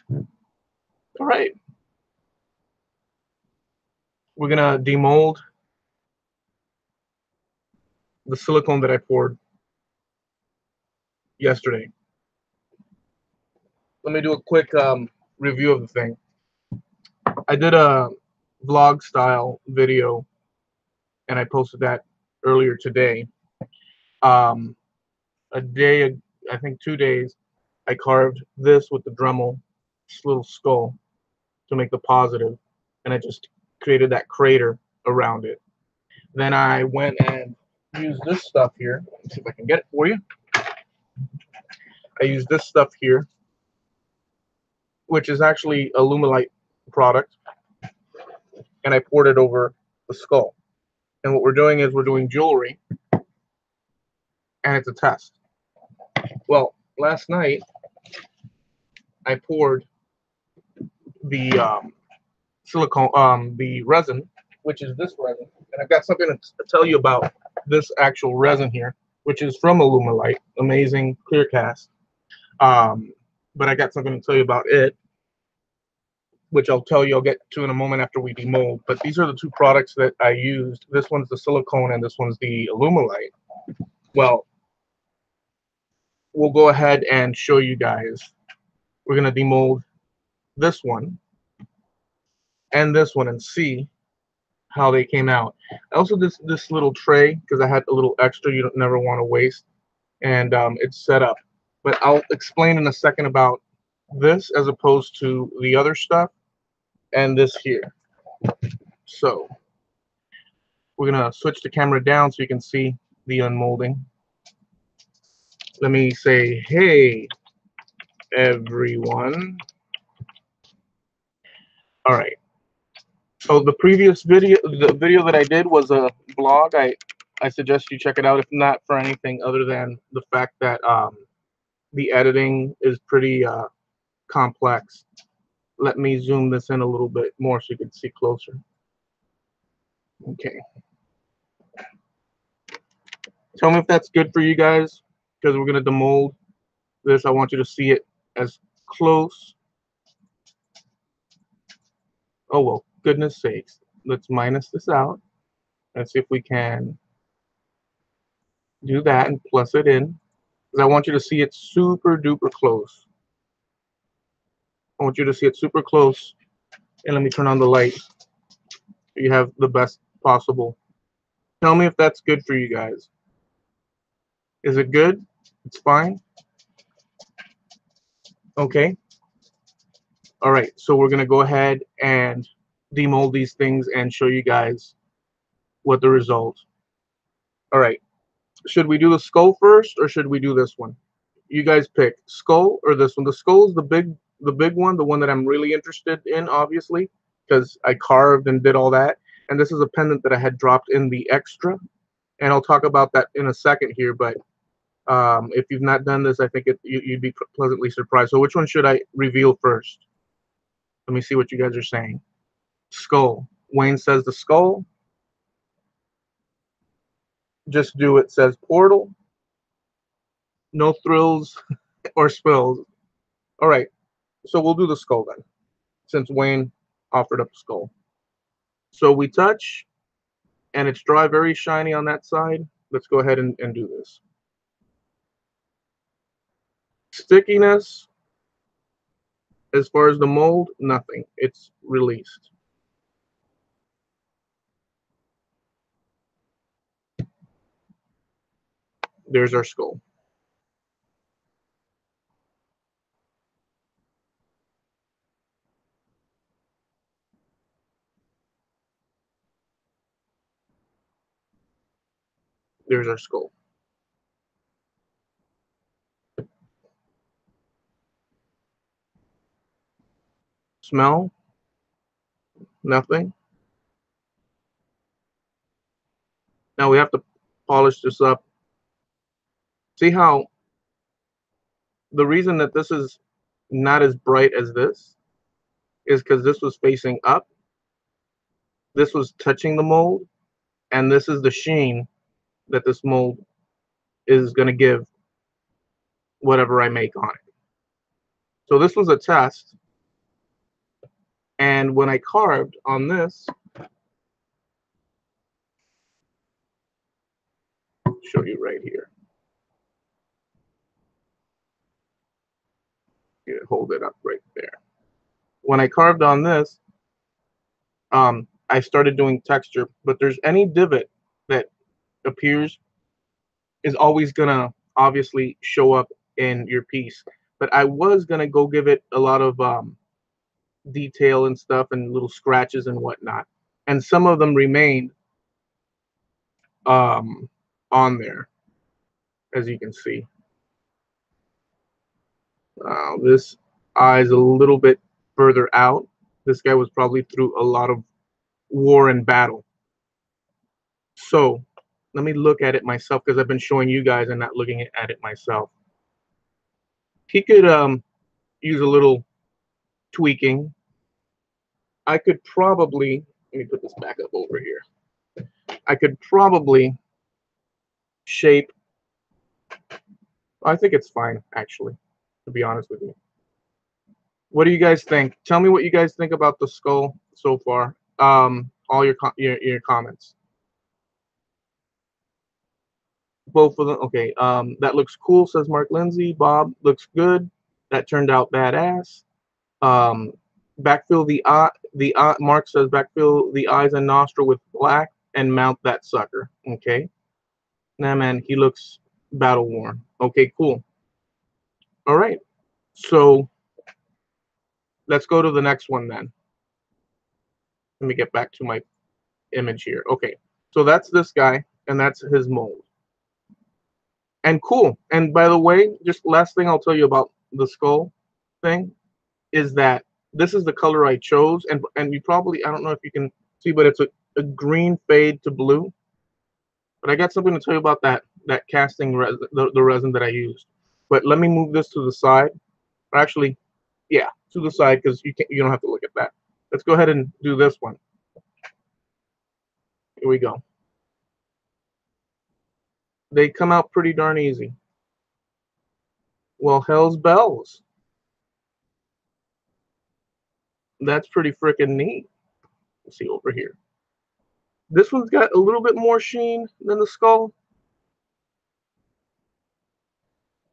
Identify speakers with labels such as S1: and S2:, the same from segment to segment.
S1: All right. We're gonna demold the silicone that I poured yesterday. Let me do a quick review of the thing. I did a vlog style video and I posted that earlier today. A day, I think 2 days, I carved this with the Dremel, this little skull, to make the positive, and I just created that crater around it. Then I went and used this stuff here. Let's see if I can get it for you. I used this stuff here, which is actually a Lumelite product, and I poured it over the skull. And what we're doing is we're doing jewelry, and it's a test. Well, last night I poured the silicone, the resin, which is this resin, and I've got something to tell you about this actual resin here, which is from Lumelite, amazing clear cast. But I got something to tell you about it, which I'll get to in a moment after we demold. But these are the two products that I used. This one's the silicone and this one's the Lumelite. Well, we'll go ahead and show you guys. We're going to demold this one and this one and see how they came out. I also did this little tray because I had a little extra you don't never want to waste, and it's set up. But I'll explain in a second about this as opposed to the other stuff and this here. So we're gonna switch the camera down so you can see the unmolding. Let me say, hey everyone. All right. So the previous video, the video that I did was a blog. I suggest you check it out, if not for anything other than the fact that the editing is pretty complex. Let me zoom this in a little bit more so you can see closer. Okay. Tell me if that's good for you guys, because we're going to demold this. I want you to see it as close. Oh, well, goodness sakes. Let's minus this out. Let's see if we can do that and plus it in, because I want you to see it super duper close. I want you to see it super close. And let me turn on the light so you have the best possible. Tell me if that's good for you guys. Is it good? It's fine? Okay. All right, so we're going to go ahead and demold these things and show you guys what the result. All right. Should we do the skull first or should we do this one? You guys pick, skull or this one. The skull is the big one, the one that I'm really interested in, obviously, because I carved and did all that. And this is a pendant that I had dropped in the extra, and I'll talk about that in a second here. But if you've not done this, I think you'd be pleasantly surprised. So which one should I reveal first? Let me see what you guys are saying. Skull. Wayne says the skull. Just do it says portal. No thrills or spills. All right. So we'll do the skull then, since Wayne offered up the skull. So we touch, and it's dry, very shiny on that side. Let's go ahead and do this. Stickiness, as far as the mold, nothing. It's released. There's our skull. There's our skull. Smell, nothing. Now we have to polish this up. See how the reason that this is not as bright as this is because this was facing up, this was touching the mold, and this is the sheen that this mold is going to give whatever I make on it. So this was a test And when I carved on this, I'll show you right here. Here, hold it up right there. When I carved on this, I started doing texture, but there's any divot that appears is always gonna obviously show up in your piece. But I was gonna go give it a lot of detail and stuff and little scratches and whatnot, and some of them remained on there, as you can see. This eye is a little bit further out. This guy was probably through a lot of war and battle. So let me look at it myself, because I've been showing you guys and not looking at it myself. He could use a little tweaking. I could probably, let me put this back up over here. I could probably shape, I think it's fine, actually, to be honest with you. What do you guys think? Tell me what you guys think about the skull so far. All your comments. Both of them. Okay. That looks cool, says Mark Lindsay. Bob, looks good. That turned out badass. Backfill the eye. Mark says backfill the eyes and nostril with black and mount that sucker. Okay. Nah, man, he looks battle worn. Okay, cool. All right. So let's go to the next one then. Let me get back to my image here. Okay. So that's this guy, and that's his mold. And cool. And by the way, just last thing I'll tell you about the skull thing is that this is the color I chose, and you probably, I don't know if you can see, but it's a green fade to blue. But I got something to tell you about that casting resin, the resin that I used. But let me move this to the side. Or actually, yeah, to the side, because you don't have to look at that. Let's go ahead and do this one. Here we go. They come out pretty darn easy. Well, hell's bells. That's pretty freaking neat. Let's see over here. This one's got a little bit more sheen than the skull.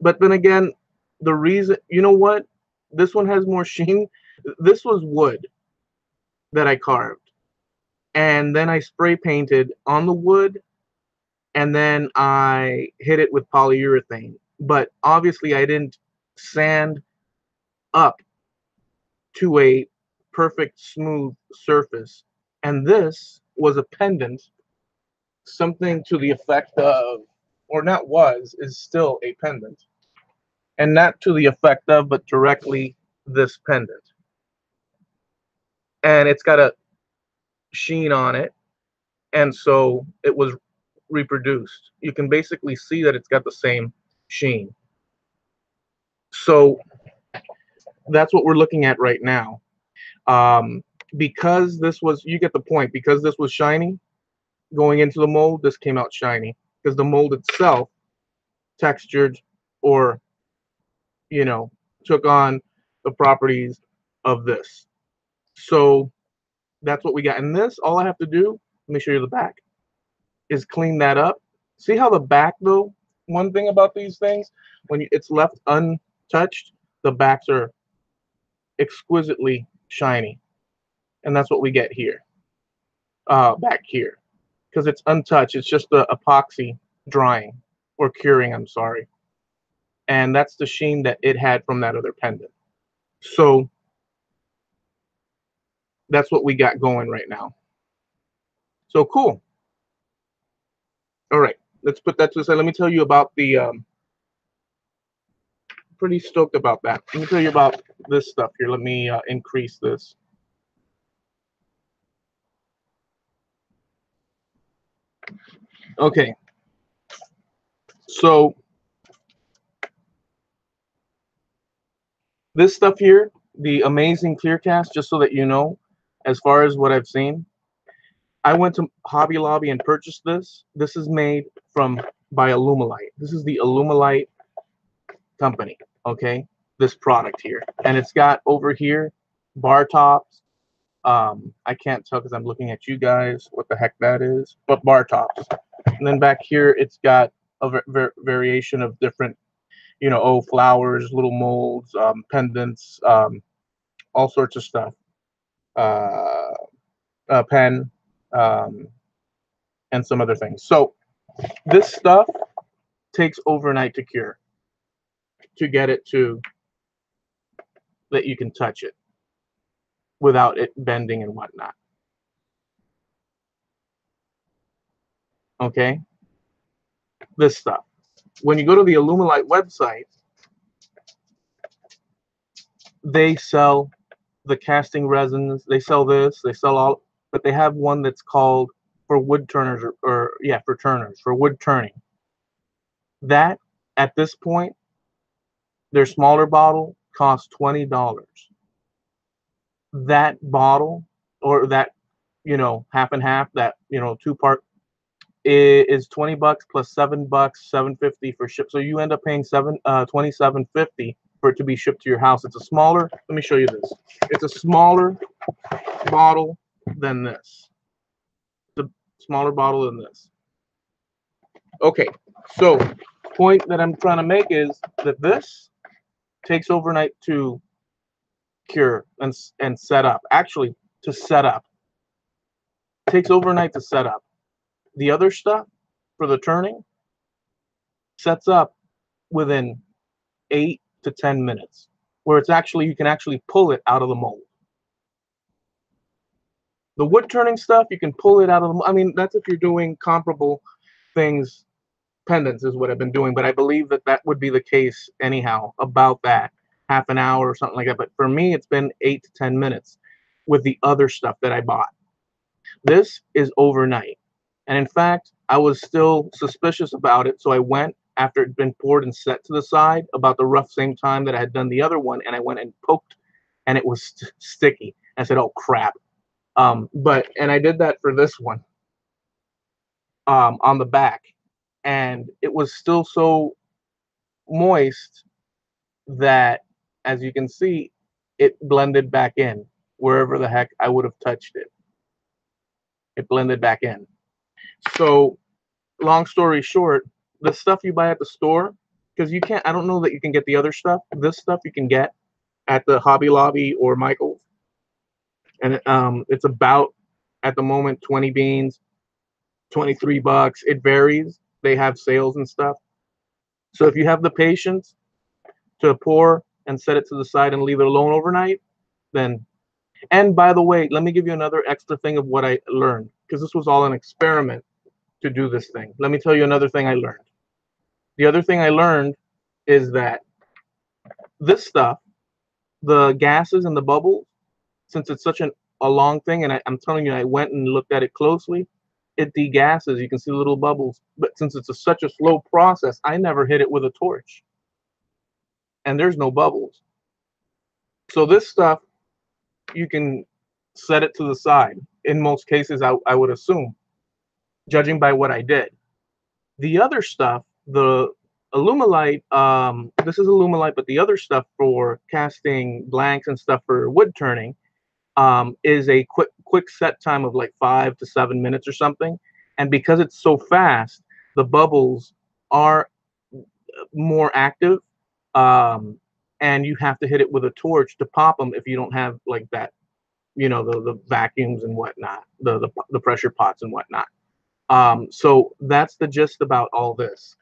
S1: But then again, the reason, you know what? This one has more sheen. This was wood that I carved. And then I spray painted on the wood, and then I hit it with polyurethane. But obviously I didn't sand up to a perfect smooth surface. And this was a pendant, something to the effect of, or not was, is still a pendant. And not to the effect of, but directly this pendant. And it's got a sheen on it. And so it was reproduced. You can basically see that it's got the same sheen. So that's what we're looking at right now. Because this was, you get the point, because this was shiny, going into the mold, this came out shiny. Because the mold itself textured or, you know, took on the properties of this. So that's what we got. And this, all I have to do, let me show you the back, is clean that up. See how the back, though, one thing about these things, when it's left untouched, the backs are exquisitely shiny. And that's what we get here, back here. Because it's untouched. It's just the epoxy drying, or curing, I'm sorry. And that's the sheen that it had from that other pendant. So that's what we got going right now. So cool. All right, let's put that to the side. Let me tell you about the, pretty stoked about that. Let me tell you about this stuff here. Let me increase this. Okay. So this stuff here, the amazing clear cast, just so that you know, as far as what I've seen, I went to Hobby Lobby and purchased this. This is made by Alumilite. This is the Alumilite company, okay? This product here. And it's got over here bar tops I can't tell because I'm looking at you guys what the heck that is, but bar tops. And then back here, it's got a variation of different, flowers, little molds, pendants, all sorts of stuff. A pen, um, and some other things. So this stuff takes overnight to cure, to get it to that you can touch it without it bending and whatnot. Okay, this stuff. When you go to the Alumilite website, they sell the casting resins. They sell this. They sell all, but they have one that's called for wood turners, or yeah, for turners, for wood turning. That at this point, their smaller bottle costs $20. That bottle, or that, half and half, that, two-part, is $20 plus $7, $7.50 for ship. So you end up paying $27.50 for it to be shipped to your house. It's a smaller. Let me show you this. It's a smaller bottle than this. It's a smaller bottle than this. Okay, so point that I'm trying to make is that this takes overnight to cure and set up. Actually, to set up. It takes overnight to set up. The other stuff for the turning sets up within 8 to 10 minutes, where it's actually, you can actually pull it out of the mold. The wood turning stuff, you can pull it out of the mold. I mean, that's if you're doing comparable things. Pendants is what I've been doing, but I believe that that would be the case anyhow, about that, half an hour or something like that. But for me, it's been 8 to 10 minutes with the other stuff that I bought. This is overnight. And in fact, I was still suspicious about it. So I went, after it'd been poured and set to the side, about the rough same time that I had done the other one, and I went and poked, and it was sticky. I said, oh crap. And I did that for this one, on the back, and it was still so moist that, as you can see, it blended back in wherever the heck I would have touched it. It blended back in. So long story short, the stuff you buy at the store, because you can't, I don't know that you can get the other stuff. This stuff you can get at the Hobby Lobby or Michael's. And it's about, at the moment, 20 beans, $23. It varies. They have sales and stuff. So if you have the patience to pour and set it to the side and leave it alone overnight, then, and by the way, let me give you another extra thing of what I learned, because this was all an experiment to do this thing. Let me tell you another thing I learned. The other thing I learned is that this stuff, the gases and the bubbles, since it's such a long thing, and I'm telling you, I went and looked at it closely, it degasses. You can see little bubbles. But since it's such a slow process, I never hit it with a torch. And there's no bubbles. So this stuff, you can set it to the side. In most cases, I would assume, judging by what I did. The other stuff, the Alumilite, this is Alumilite, but the other stuff for casting blanks and stuff for wood turning, is a quick set time of like 5 to 7 minutes or something. And because it's so fast, the bubbles are more active, and you have to hit it with a torch to pop them if you don't have like that, the vacuums and whatnot, the pressure pots and whatnot. So that's the gist about all this.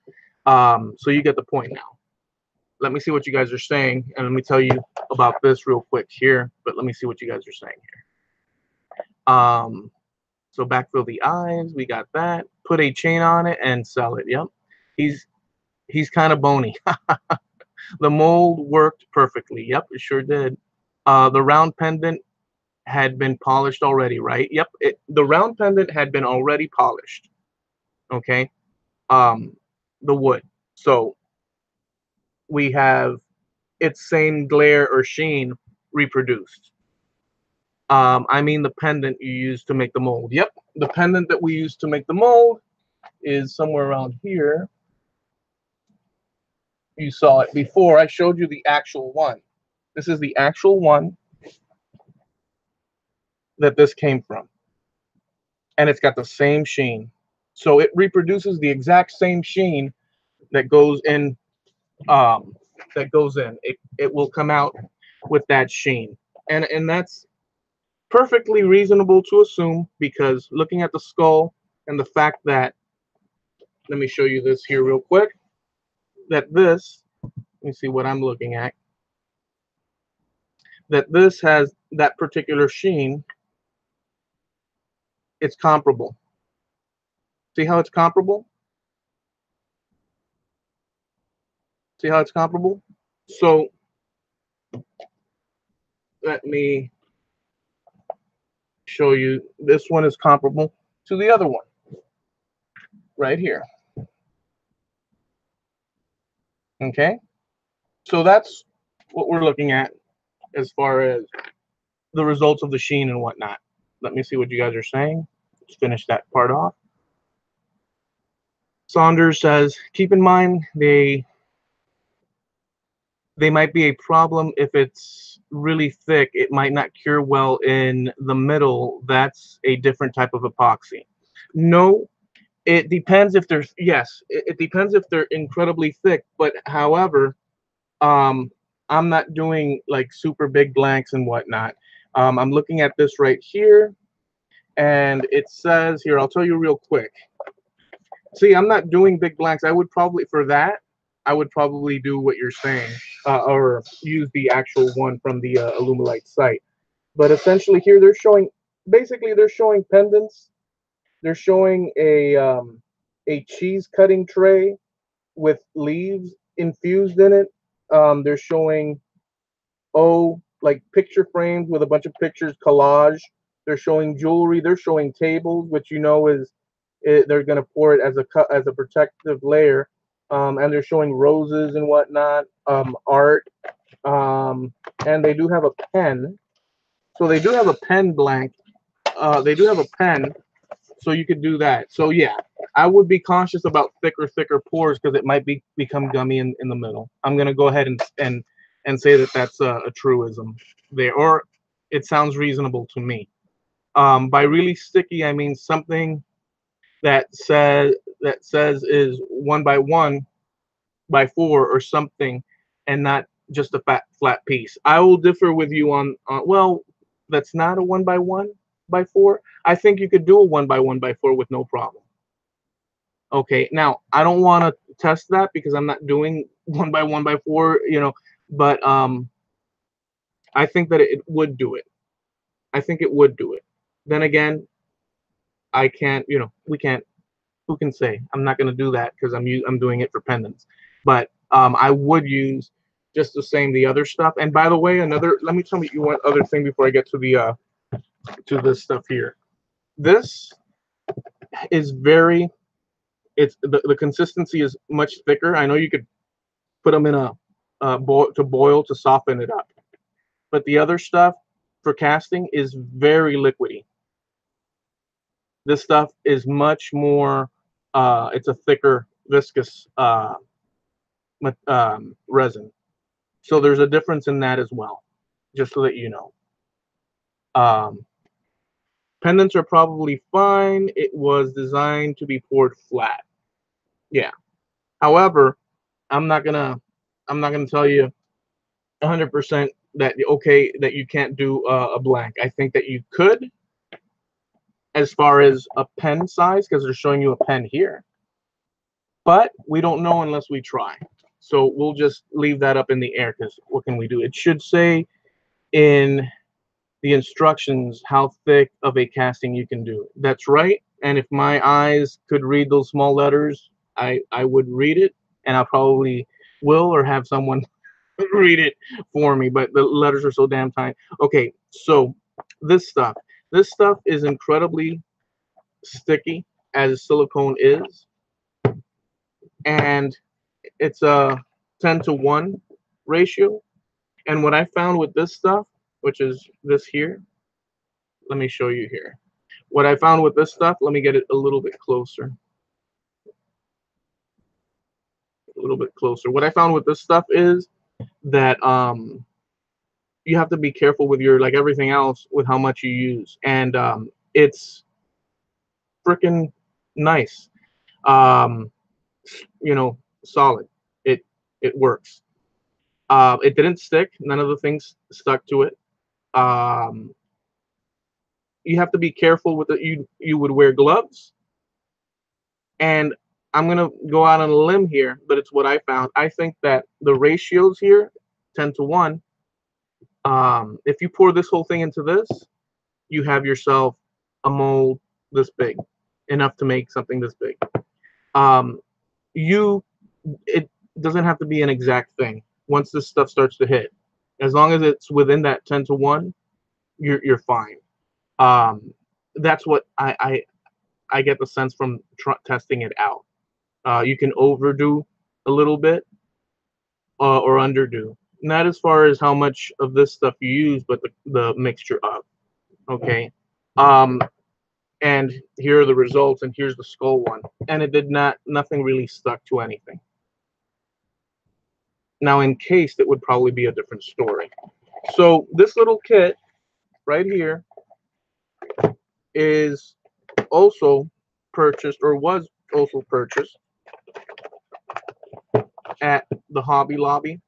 S1: So you get the point now. Let me see what you guys are saying, and let me tell you about this real quick here, but let me see what you guys are saying here. So backfill the eyes, we got that. Put a chain on it and sell it. Yep. He's kind of bony. The mold worked perfectly. Yep, it sure did. The round pendant had been polished already, right? Yep, the round pendant had been already polished. Okay. The wood. So we have its same glare or sheen reproduced. I mean the pendant you use to make the mold. Yep, the pendant that we use to make the mold is somewhere around here. You saw it before. I showed you the actual one. This is the actual one. that this came from, and it's got the same sheen. So it reproduces the exact same sheen that goes in. It will come out with that sheen, and that's perfectly reasonable to assume, because looking at the skull and the fact that, let me show you this here real quick, that this, let me see what I'm looking at, that this has that particular sheen. It's comparable. See how it's comparable? See how it's comparable? So let me show you. This one is comparable to the other one right here. Okay, so that's what we're looking at as far as the results of the sheen and whatnot. Let me see what you guys are saying. Let's finish that part off. Saunders says, keep in mind they might be a problem if it's really thick. It might not cure well in the middle. That's a different type of epoxy. No, it depends if there's, yes, it depends if they're incredibly thick. But however, I'm not doing like super big blanks and whatnot. I'm looking at this right here, and it says here, I'll tell you real quick. See, I'm not doing big blanks. I would probably, for that, I would probably do what you're saying, or use the actual one from the Alumilite site. But essentially here they're showing, basically they're showing pendants. They're showing a cheese cutting tray with leaves infused in it. They're showing, like picture frames with a bunch of pictures, collage. They're showing jewelry. They're showing tables, which you know is they're going to pour it as a protective layer. And they're showing roses and whatnot, art, and they do have a pen. So they do have a pen blank. They do have a pen, so you could do that. So yeah, I would be cautious about thicker pours, because it might become gummy in the middle. I'm gonna go ahead and say that that's a truism there, or it sounds reasonable to me. By really sticky, I mean something that says is 1x1x4 or something, and not just a flat piece. I will differ with you on well, that's not a 1x1x4. I think you could do a 1x1x4 with no problem. Okay, now I don't want to test that because I'm not doing 1x1x4, but I think that it would do it. I think it would do it. Then again, I can't, we can't, who can say? I'm not going to do that because I'm doing it for pendants. But I would use just the same the other stuff. And by the way, let me tell you one other thing before I get to the to this stuff here. This is the consistency is much thicker. I know you could put them in a boil to soften it up, but the other stuff for casting is very liquidy. This stuff is much more. It's a thicker, viscous resin. So there's a difference in that as well, just so that you know. Pendants are probably fine. It was designed to be poured flat. Yeah. However, I'm not gonna tell you 100% that okay that you can't do a blank. I think that you could, as far as a pen size, because they're showing you a pen here. But we don't know unless we try. So we'll just leave that up in the air, because what can we do? It should say in the instructions how thick of a casting you can do. That's right. And if my eyes could read those small letters, I would read it, and I probably will, or have someone read it for me. But the letters are so damn tiny. Okay, so this stuff is incredibly sticky, as silicone is, and it's a 10-to-1 ratio. And what I found with this stuff, which is this here, let me show you here. What I found with this stuff, let me get it a little bit closer. A little bit closer. What I found with this stuff is that you have to be careful with your, like everything else, with how much you use. And it's freaking nice. Um, solid. It it works. It didn't stick. None of the things stuck to it. Um, you have to be careful with it. You would wear gloves, and I'm gonna go out on a limb here, but it's what I found. I think that the ratios here, 10 to 1. If you pour this whole thing into this, you have yourself a mold this big, enough to make something this big. Um, you it doesn't have to be an exact thing. Once this stuff starts to hit, as long as it's within that 10 to 1, you're fine. That's what I get the sense from testing it out. You can overdo a little bit or underdo. Not as far as how much of this stuff you use, but the mixture of. Okay. Um, and here are the results, and here's the skull one. And it did not, nothing really stuck to anything. Now, encased, it would probably be a different story. So this little kit right here is also purchased, or was also purchased, at the Hobby Lobby.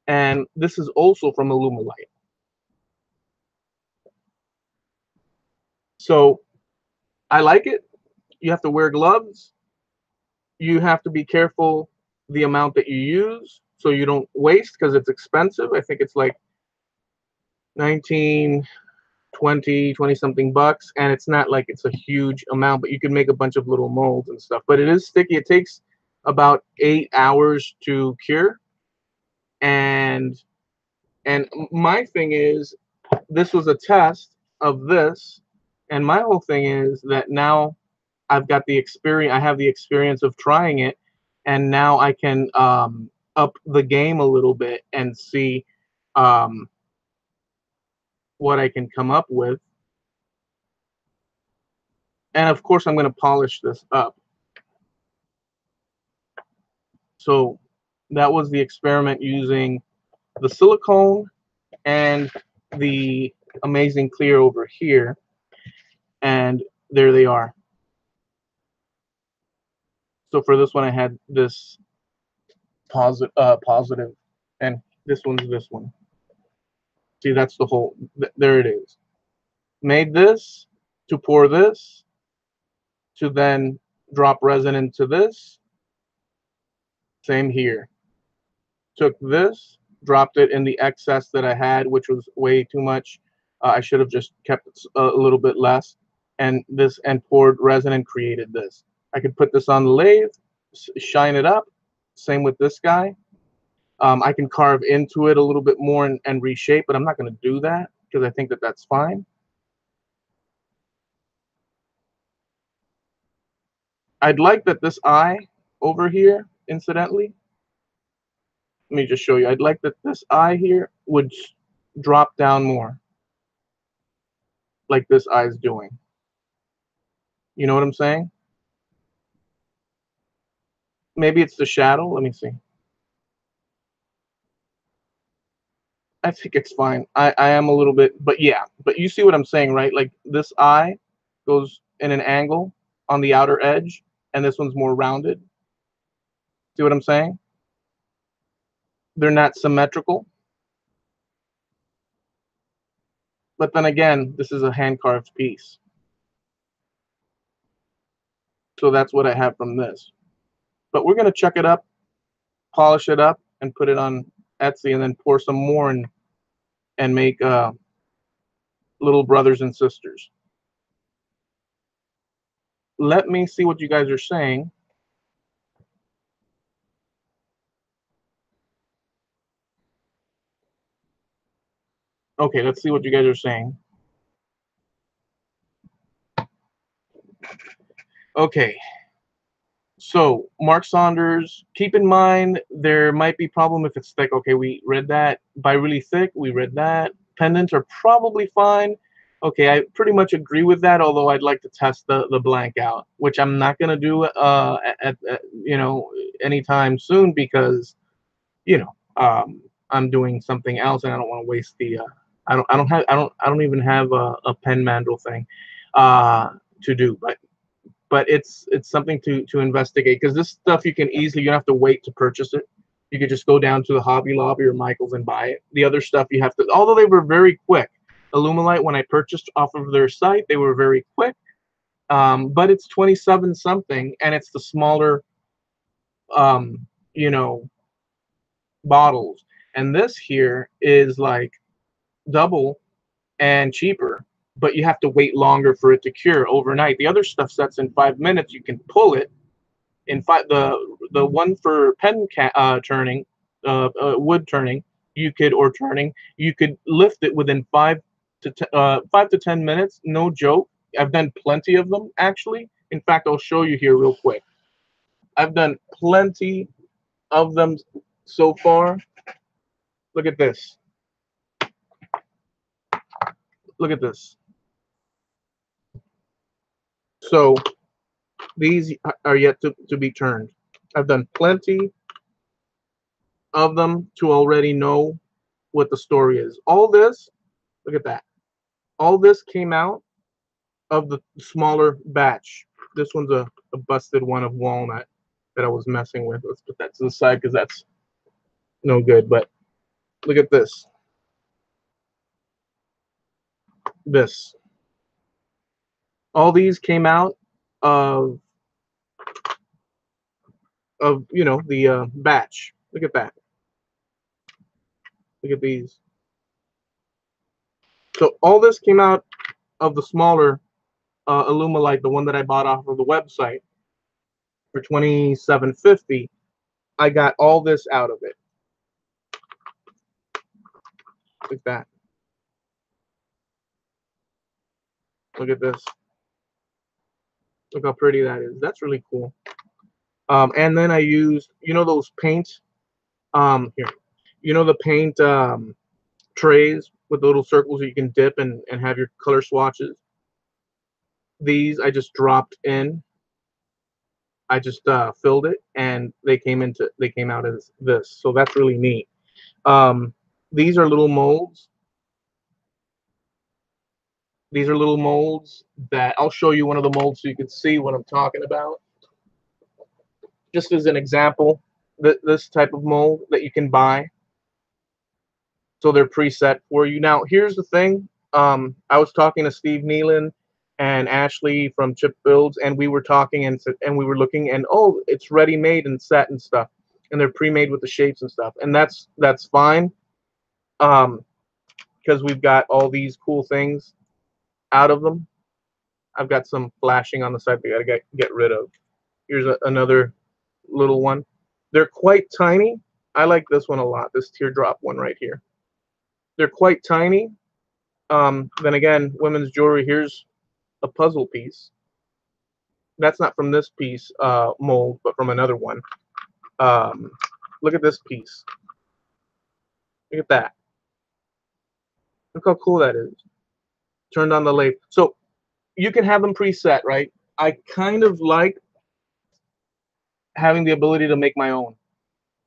S1: And this is also from Alumilite. So I like it. You have to wear gloves. You have to be careful the amount that you use so you don't waste, because it's expensive. I think it's like 19, 20 something bucks, and it's not like it's a huge amount, but you can make a bunch of little molds and stuff. But it is sticky. It takes about 8 hours to cure. And my thing is, this was a test of this, and my whole thing is that now I've got the experience. I have the experience of trying it, and now I can up the game a little bit and see what I can come up with. And of course, I'm going to polish this up. So that was the experiment using the silicone and the amazing clear over here. And there they are. So for this one, I had this positive, and this one's this one. See, that's the whole, there it is. Made this to pour this, to then drop resin into this. Same here. Took this, dropped it in the excess that I had, which was way too much. I should have just kept it a little bit less. And poured resin and created this. I could put this on the lathe, shine it up. Same with this guy. I can carve into it a little bit more and reshape, but I'm not going to do that because I think that that's fine. I'd like that this eye over here, incidentally, let me just show you. I'd like that this eye here would drop down more, like this eye is doing. You know what I'm saying? Maybe it's the shadow. Let me see. I think it's fine. I am a little bit, but yeah. But you see what I'm saying, right? Like this eye goes in an angle on the outer edge, and this one's more rounded. See what I'm saying? They're not symmetrical. But then again, this is a hand-carved piece. So that's what I have from this. But we're going to chuck it up, polish it up, and put it on Etsy, and then pour some more and make little brothers and sisters. Let me see what you guys are saying. Okay, let's see what you guys are saying. Okay. So, Mark Saunders, keep in mind there might be problem if it's thick. Okay, we read that. By really thick, we read that. Pendants are probably fine. Okay, I pretty much agree with that, although I'd like to test the blank out, which I'm not going to do at anytime soon because, I'm doing something else, and I don't want to waste the. I don't even have a pen mandrel thing to do, but it's something to investigate, because this stuff you can easily, you don't have to wait to purchase it. You could just go down to the Hobby Lobby or Michael's and buy it. The other stuff you have to, although they were very quick. Alumilite, when I purchased off of their site, they were very quick. But it's 27 something, and it's the smaller, you know, bottles. And this here is like double and cheaper, but you have to wait longer for it to cure overnight. The other stuff sets in 5 minutes. You can pull it in five. The one for pen turning, wood turning, or turning, you could lift it within 5 to 10 minutes. No joke. I've done plenty of them, actually. In fact, I'll show you here real quick. I've done plenty of them so far. Look at this. Look at this. So these are yet to be turned. I've done plenty of them to already know what the story is. All this, look at that. All this came out of the smaller batch. This one's a busted one of walnut that I was messing with. Let's put that to the side because that's no good. But look at this. This. All these came out of the batch. Look at that. Look at these. So all this came out of the smaller Alumilite, the one that I bought off of the website for $27.50. I got all this out of it. Look at that. Look at this. Look how pretty that is. That's really cool. And then I used, those paint, here, the paint trays with the little circles that you can dip and have your color swatches. These I just dropped in. I just filled it, and they came out as this. So that's really neat. These are little molds. These are little molds that I'll show you one of the molds so you can see what I'm talking about. Just as an example, this type of mold that you can buy. So they're preset for you. Now, here's the thing. I was talking to Steve Nealon and Ashley from Chip Builds, and we were talking and we were looking, and oh, it's ready made and set and stuff, and they're pre-made with the shapes and stuff, and that's fine, because we've got all these cool things out of them. I've got some flashing on the side that I gotta get rid of. Here's another little one. They're quite tiny. I like this one a lot. This teardrop one right here. They're quite tiny. Then again, women's jewelry. Here's a puzzle piece. That's not from this piece mold, but from another one. Look at this piece. Look at that. Look how cool that is. Turned on the lathe. So you can have them preset, right? I kind of like having the ability to make my own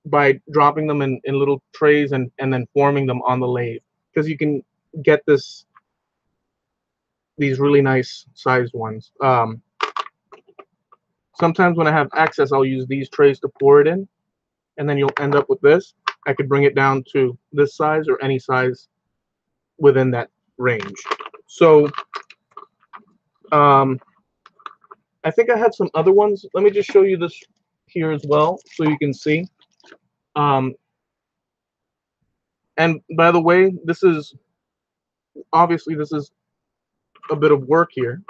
S1: by dropping them in little trays and then forming them on the lathe, because you can get these really nice sized ones. Sometimes when I have access, I'll use these trays to pour it in, and then you'll end up with this. I could bring it down to this size or any size within that range. So I think I had some other ones. Let me just show you this here as well so you can see. And by the way, this is a bit of work here.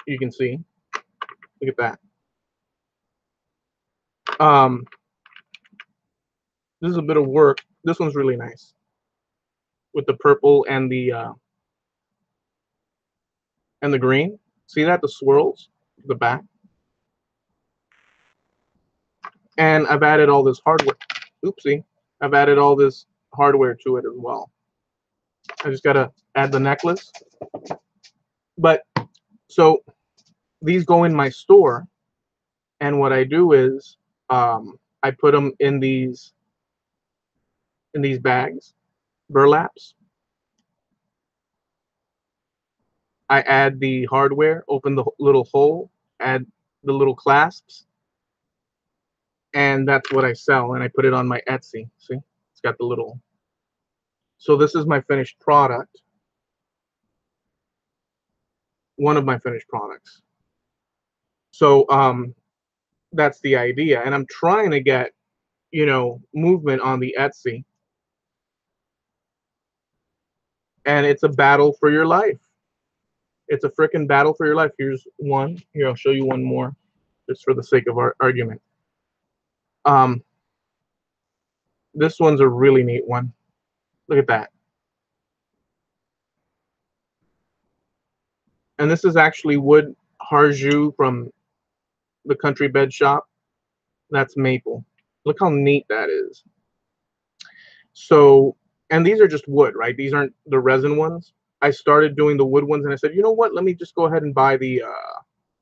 S1: You can see. Look at that. This is a bit of work. This one's really nice with the purple and the green. See that? The swirls, the back. And I've added all this hardware. Oopsie. I've added all this hardware to it as well. I just got to add the necklace. But so these go in my store, and what I do is I put them in these in these bags, burlaps. I add the hardware, open the little hole, add the little clasps, and that's what I sell. And I put it on my Etsy. See, it's got the little. So this is my finished product. One of my finished products. So that's the idea. And I'm trying to get, movement on the Etsy. And it's a battle for your life. It's a freaking battle for your life. Here's one. Here, I'll show you one more, just for the sake of our argument. This one's a really neat one. Look at that. And this is actually wood harju from the country bed shop. That's maple. Look how neat that is. So, and these are just wood, right? These aren't the resin ones. I started doing the wood ones, and I said, you know what? Let me just go ahead and buy the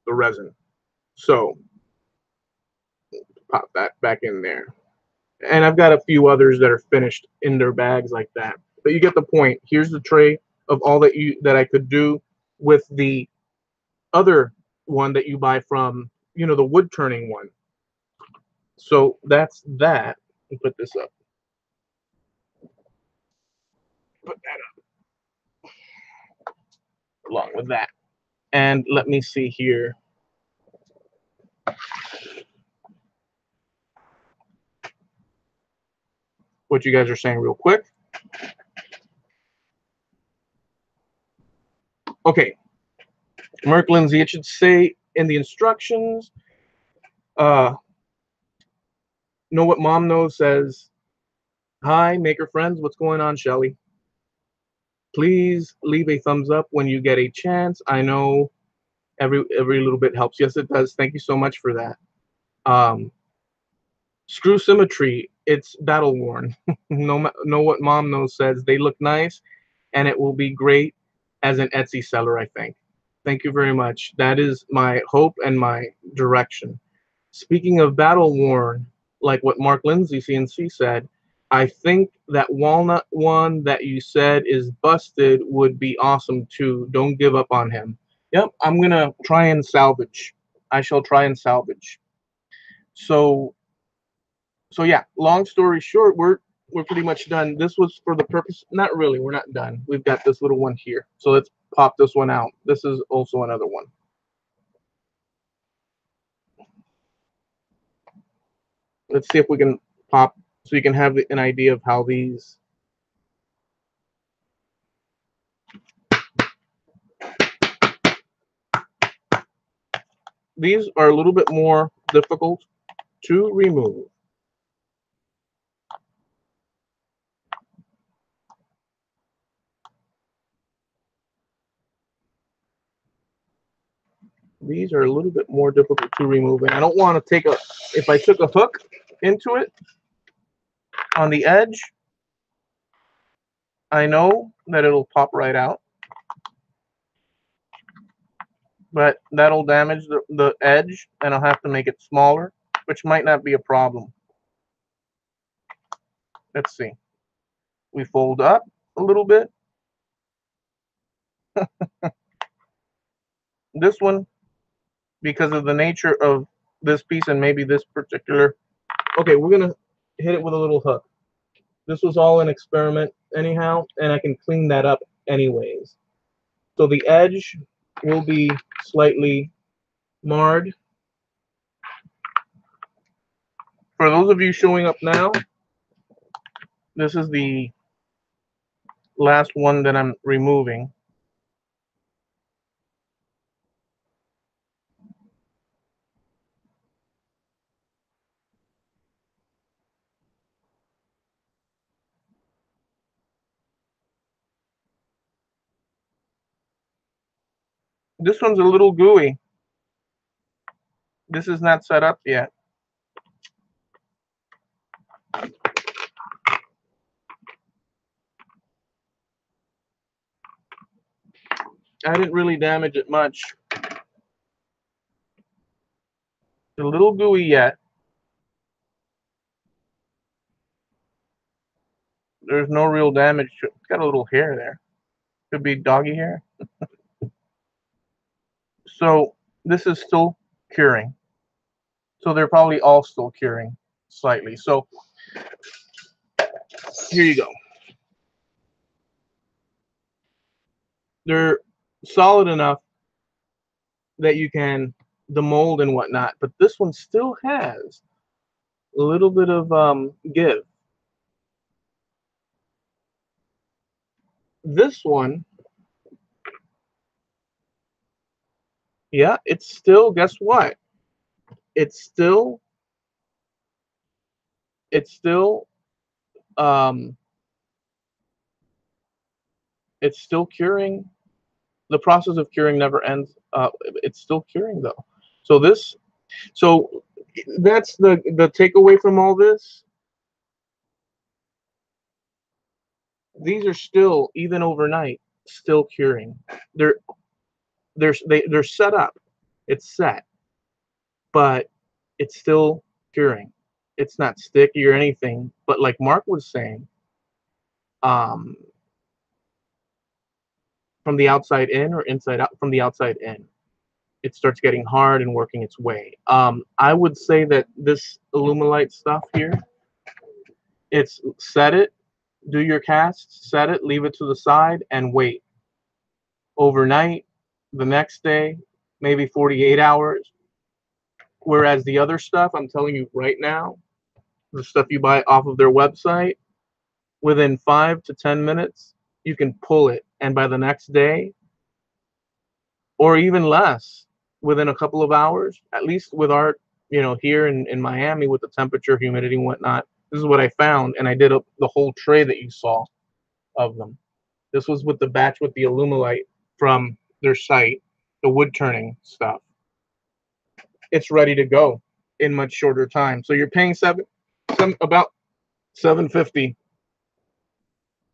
S1: resin. So, pop that back in there. And I've got a few others that are finished in their bags like that. But you get the point. Here's the tray of all that I could do with the other one that you buy from, the wood turning one. So that's that. And put this up. Put that up along with that. And let me see here. What you guys are saying real quick. Okay. Merk Lindsay, it should say in the instructions, know what mom knows says, hi, maker friends, what's going on, Shelly? Please leave a thumbs up when you get a chance. I know every little bit helps. Yes, it does. Thank you so much for that. Screw symmetry, it's battle worn. Know what mom knows says they look nice, and it will be great as an Etsy seller, I think. Thank you very much. That is my hope and my direction. Speaking of battle worn, like what Mark Lindsay CNC said, I think that walnut one that you said is busted would be awesome too. Don't give up on him. Yep, I'm gonna try and salvage. I shall try and salvage. So yeah, long story short, we're pretty much done. This was for the purpose, not really, we're not done. We've got this little one here. So let's pop this one out. This is also another one. Let's see if we can pop so you can have an idea of how these. These are a little bit more difficult to remove. These are a little bit more difficult to remove. And I don't want to take if I took a hook into it on the edge, I know that it'll pop right out. But that'll damage the edge, and I'll have to make it smaller, which might not be a problem. Let's see. We fold up a little bit. This one, because of the nature of this piece and maybe this particular. Okay, we're going to hit it with a little hook. This was all an experiment anyhow, and I can clean that up anyways. So the edge will be slightly marred. For those of you showing up now, this is the last one that I'm removing. This one's a little gooey. This is not set up yet. I didn't really damage it much. It's a little gooey yet. there's no real damage to it. It's got a little hair there. Could be doggy hair. So this is still curing. So they're probably all still curing slightly. So here you go. They're solid enough that you can demold and whatnot, but this one still has a little bit of give. This one, yeah, it's still, guess what? It's still it's still um it's still curing. The process of curing never ends. It's still curing though. So this so that's the takeaway from all this. These are still, even overnight, still curing. They're they're set up. It's set, but it's still curing. It's not sticky or anything. But like Mark was saying, um, from the outside in or inside out, from the outside in, it starts getting hard and working its way. I would say that this Illumilite stuff here, it's set it, do your casts, set it, leave it to the side, and wait overnight, the next day, maybe 48 hours. Whereas the other stuff, I'm telling you right now, the stuff you buy off of their website, within 5 to 10 minutes, you can pull it. And by the next day, or even less, within a couple of hours, at least with our, here in Miami with the temperature, humidity, and whatnot, this is what I found. And I did the whole tray that you saw of them. This was with the batch with the Illumilite from their site, the wood turning stuff. It's ready to go in much shorter time. So you're paying about $7.50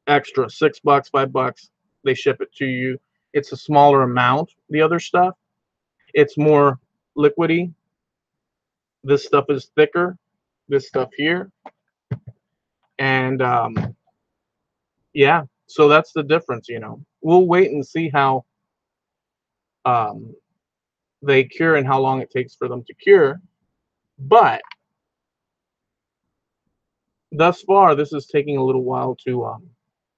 S1: extra, $6, $5. They ship it to you. It's a smaller amount. The other stuff, it's more liquidy. This stuff is thicker. This stuff here, and yeah. So that's the difference. We'll wait and see how um, they cure and how long it takes for them to cure. But thus far, this is taking a little while to.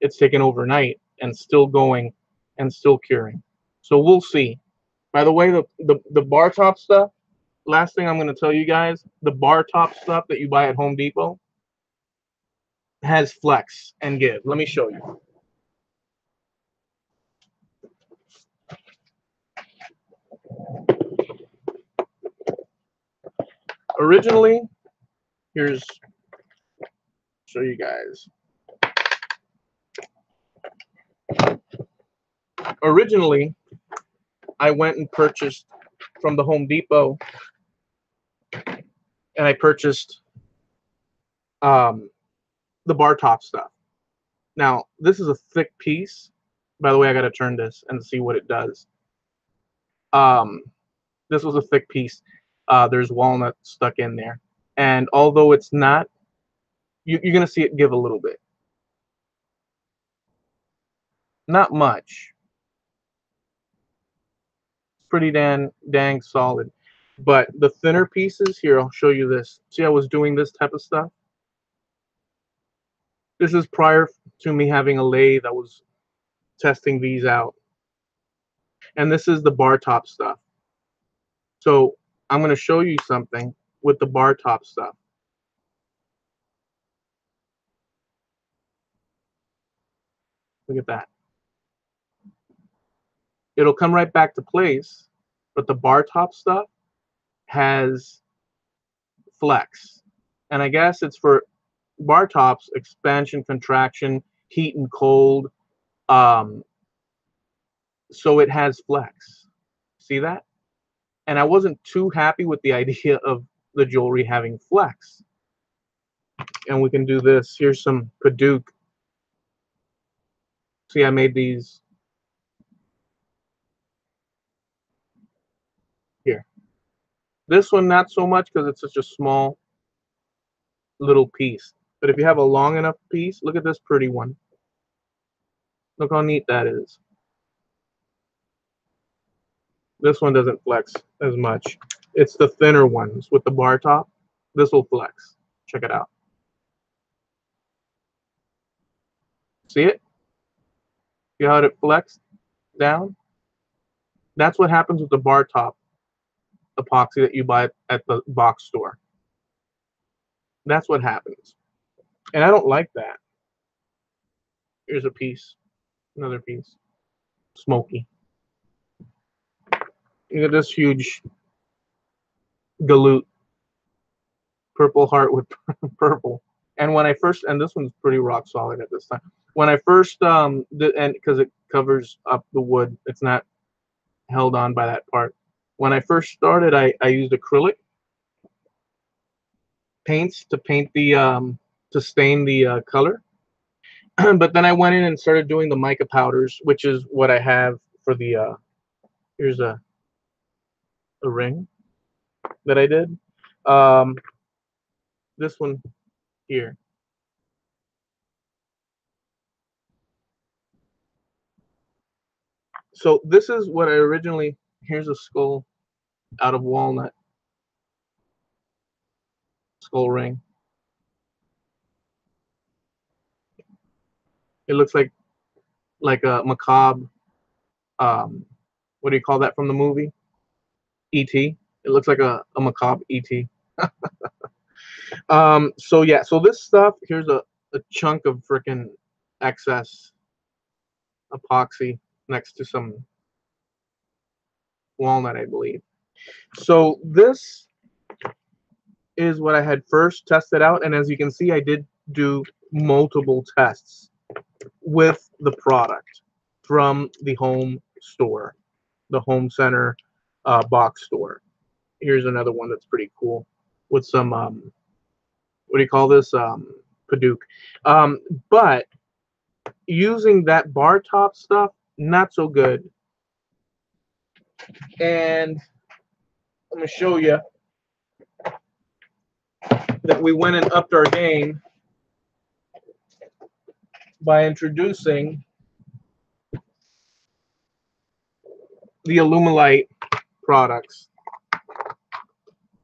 S1: It's taken overnight and still going and still curing. So we'll see. By the way, the bar top stuff. Last thing I'm going to tell you guys: the bar top stuff that you buy at Home Depot has flex and give. Let me show you. Originally, here's show you guys. Originally, I went and purchased from the Home Depot, and I purchased the bar top stuff. Now, this is a thick piece. By the way, I got to turn this and see what it does. This was a thick piece. There's walnut stuck in there. And although it's not, you're going to see it give a little bit. Not much. Pretty dang solid. But the thinner pieces, here, I'll show you this. See, I was doing this type of stuff. This is prior to me having a lathe. I was testing these out. And this is the bar top stuff. So I'm going to show you something with the bar top stuff. Look at that. It'll come right back to place, but the bar top stuff has flex. And I guess it's for bar tops, expansion, contraction, heat and cold. So it has flex. See that? And I wasn't too happy with the idea of the jewelry having flex. And we can do this. Here's some Pendant. See, I made these here. This one, not so much because it's such a small little piece. But if you have a long enough piece, look at this pretty one. Look how neat that is. This one doesn't flex as much. It's the thinner ones with the bar top. This will flex. Check it out. See it? See how it flexed down? That's what happens with the bar top epoxy that you buy at the box store. That's what happens. And I don't like that. Here's a piece. Another piece. Smoky. Look at this huge galoot. Purple heart with purple. And when I first, and this one's pretty rock solid at this time. When I first, and because it covers up the wood, it's not held on by that part. When I first started, I used acrylic paints to paint the, to stain the color. But then I went in and started doing the mica powders, which is what I have for the, here's a ring that I did. This one here. So this is what I originally, here's a skull out of walnut. Skull ring. It looks like a macabre, what do you call that from the movie? E.T. It looks like a macabre E.T. So yeah, so this stuff, here's a chunk of freaking excess epoxy next to some walnut, I believe. So this is what I had first tested out, and as you can see, I did do multiple tests with the product from the home store, the home center box store. Here's another one that's pretty cool with some what do you call this, Paduke. But using that bar top stuff, not so good. And I'm gonna show you that we went and upped our game by introducing the Alumilite products,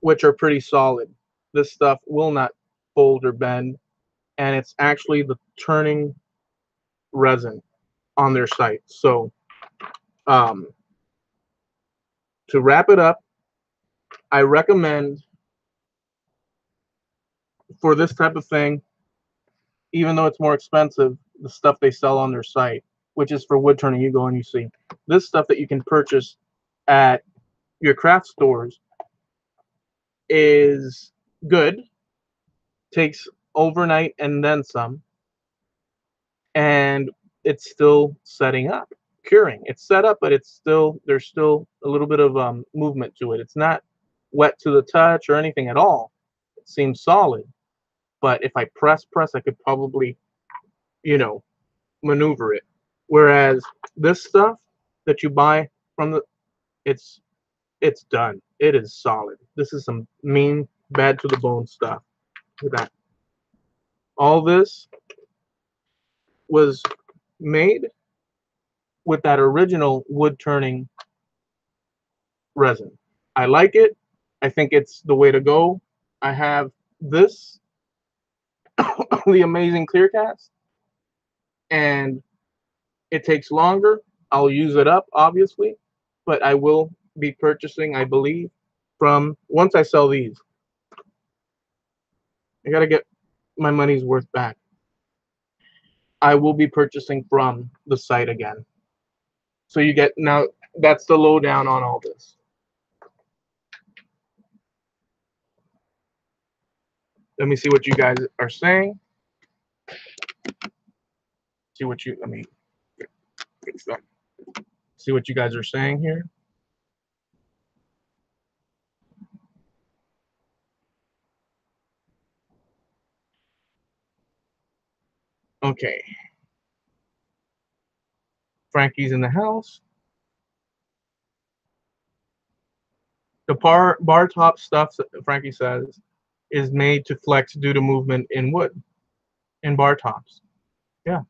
S1: which are pretty solid. This stuff will not fold or bend, and it's actually the turning resin on their site. So to wrap it up, I recommend for this type of thing, even though it's more expensive, the stuff they sell on their site, which is for wood turning. You go and you see this stuff that you can purchase at your craft stores is good, takes overnight and then some, and it's still setting up, curing. It's set up, but it's still, there's still a little bit of movement to it. It's not wet to the touch or anything at all. It seems solid, but if I press, I could probably, you know, maneuver it. Whereas this stuff that you buy from the, it's done. It is solid. This is some mean, bad to the bone stuff. Look at that. All this was made with that original wood turning resin. I like it. I think it's the way to go. I have this, the amazing clear cast, and it takes longer. I'll use it up, obviously, but I will be purchasing, I believe, from, once I sell these, I got to get my money's worth back. I will be purchasing from the site again. So you get, now that's the lowdown on all this. Let me see what you guys are saying. See what you, let me see what you guys are saying here. Okay. Frankie's in the house. The bar top stuff, Frankie says, is made to flex due to movement in wood. in bar tops. Yeah.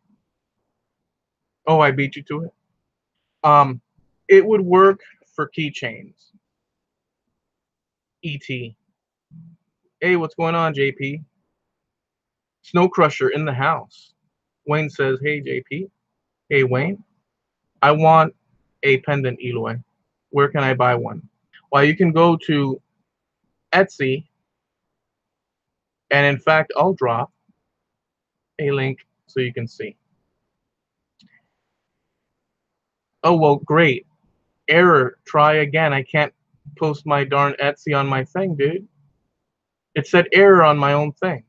S1: Oh, I beat you to it. It would work for keychains. ET. Hey, what's going on, JP? Snow Crusher in the house. Wayne says, hey, JP. Hey, Wayne. I want a pendant, Eloy. Where can I buy one? Well, you can go to Etsy. And in fact, I'll drop a link so you can see. Oh, well, great. Error. Try again. I can't post my darn Etsy on my thing, dude. It said error on my own thing.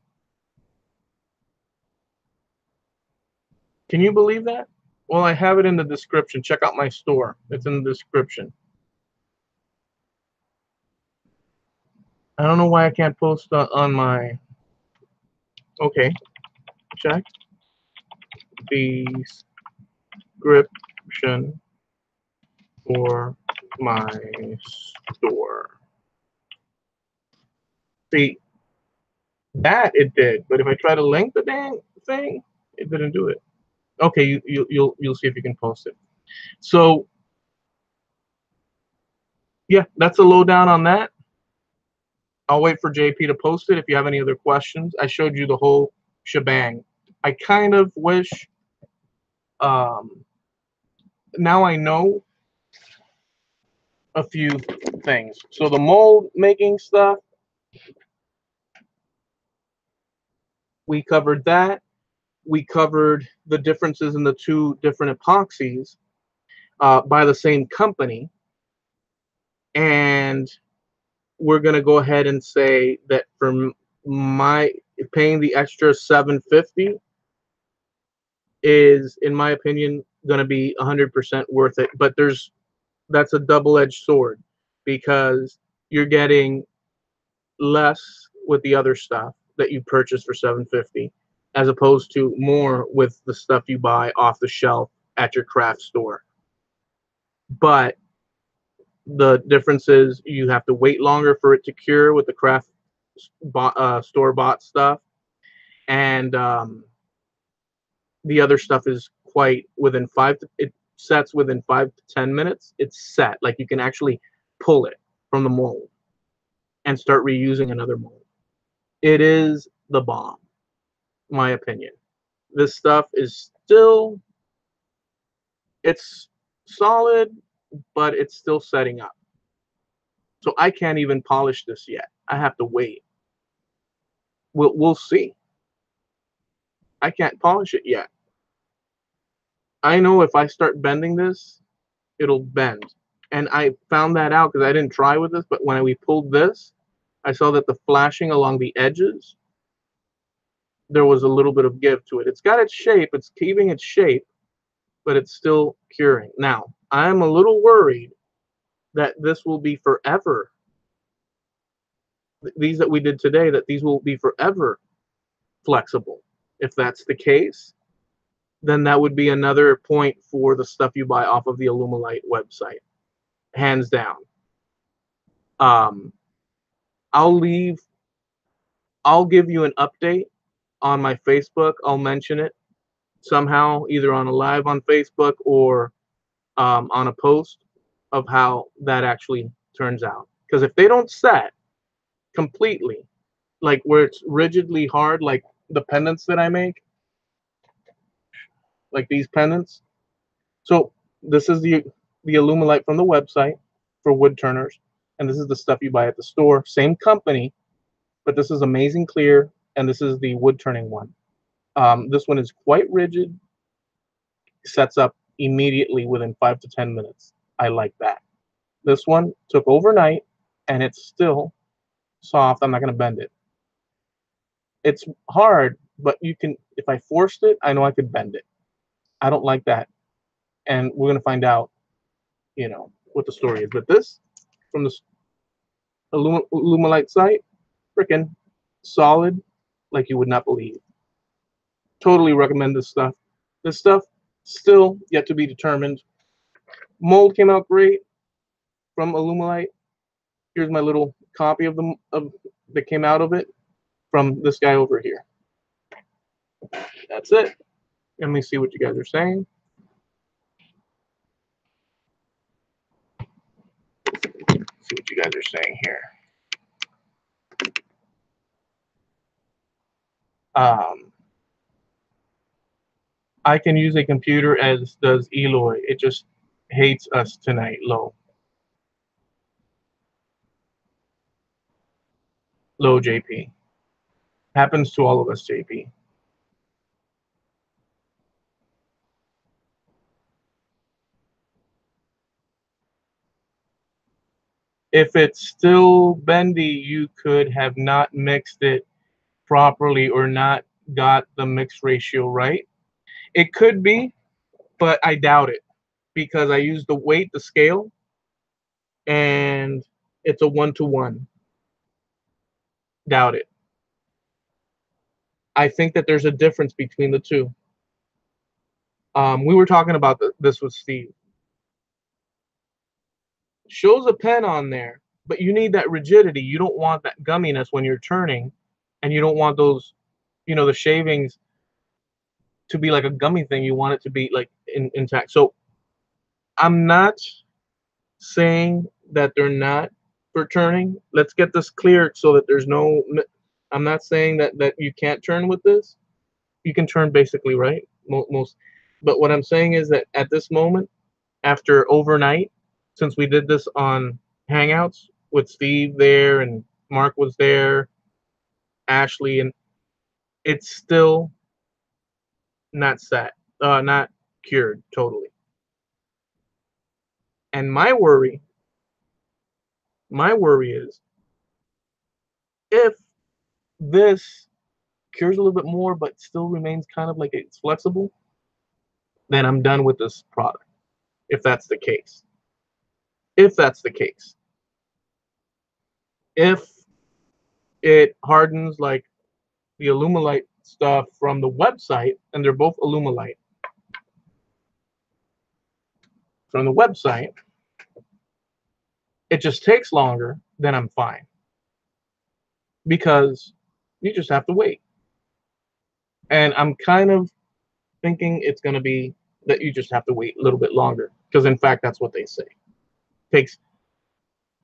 S1: Can you believe that? Well, I have it in the description. Check out my store. It's in the description. I don't know why I can't post on my... Okay. Check the description for my store. See, that it did, but if I try to link the dang thing, it didn't do it. Okay, you'll see if you can post it. So yeah, that's a lowdown on that. I'll wait for JP to post it. If you have any other questions, I showed you the whole shebang. I kind of wish now I know a few things. So the mold making stuff, we covered that. We covered the differences in the two different epoxies by the same company. And we're going to go ahead and say that for my paying the extra $750 is, in my opinion, going to be 100% worth it. But that's a double-edged sword because you're getting less with the other stuff that you purchase for $750 as opposed to more with the stuff you buy off the shelf at your craft store. But the difference is you have to wait longer for it to cure with the craft store-bought stuff, and the other stuff is quite within it sets within 5 to 10 minutes. It's set, like you can actually pull it from the mold and start reusing another mold. It is the bomb, my opinion. This stuff is still, it's solid, but it's still setting up. So I can't even polish this yet. I have to wait. We'll see. I can't polish it yet. I know if I start bending this, it'll bend. And I found that out because I didn't try with this, but when we pulled this, I saw that the flashing along the edges, there was a little bit of give to it. It's got its shape, it's keeping its shape, but it's still curing. Now, I'm a little worried that this will be forever. These that we did today, that these will be forever flexible. If that's the case, then that would be another point for the stuff you buy off of the Alumilite website, hands down. I'll give you an update on my Facebook. I'll mention it somehow, either on a live on Facebook or on a post of how that actually turns out. Because if they don't set completely, like where it's rigidly hard, like the pendants that I make, like these pendants. So this is the Alumilite from the website for wood turners, and this is the stuff you buy at the store. Same company, but this is Amazing Clear, and this is the wood turning one. This one is quite rigid, sets up immediately within 5 to 10 minutes. I like that. This one took overnight, and it's still soft. I'm not going to bend it. It's hard, but you can, if I forced it, I know I could bend it. I don't like that. And we're going to find out, you know, what the story is. But this, from the Alumilite site, freaking solid like you would not believe. Totally recommend this stuff. This stuff still yet to be determined. Mold came out great from Alumilite. Here's my little copy of that came out of it from this guy over here. That's it. Let me see what you guys are saying. See what you guys are saying here. I can use a computer as does Eloy. It just hates us tonight. Low JP. Happens to all of us, JP. If it's still bendy, you could have not mixed it properly or not got the mix ratio right. It could be, but I doubt it because I use the weight, the scale, and it's a 1-to-1. Doubt it. I think that there's a difference between the two. We were talking about this with Steve. Shows a pen on there, but you need that rigidity. You don't want that gumminess when you're turning, and you don't want those, the shavings to be like a gummy thing. You want it to be like intact. So I'm not saying that they're not for turning. Let's get this clear so that there's no. I'm not saying that you can't turn with this. You can turn basically, right? Most. But what I'm saying is that at this moment, after overnight, since we did this on Hangouts with Steve there and Mark was there, Ashley, and it's still not set, not cured totally. And my worry is if this cures a little bit more but still remains kind of like it's flexible, then I'm done with this product. If that's the case. If that's the case. If it hardens like the Alumilite stuff from the website, and they're both Alumilite from the website, it just takes longer, then I'm fine. Because you just have to wait. And I'm kind of thinking it's going to be that you just have to wait a little bit longer. Because in fact, that's what they say. It takes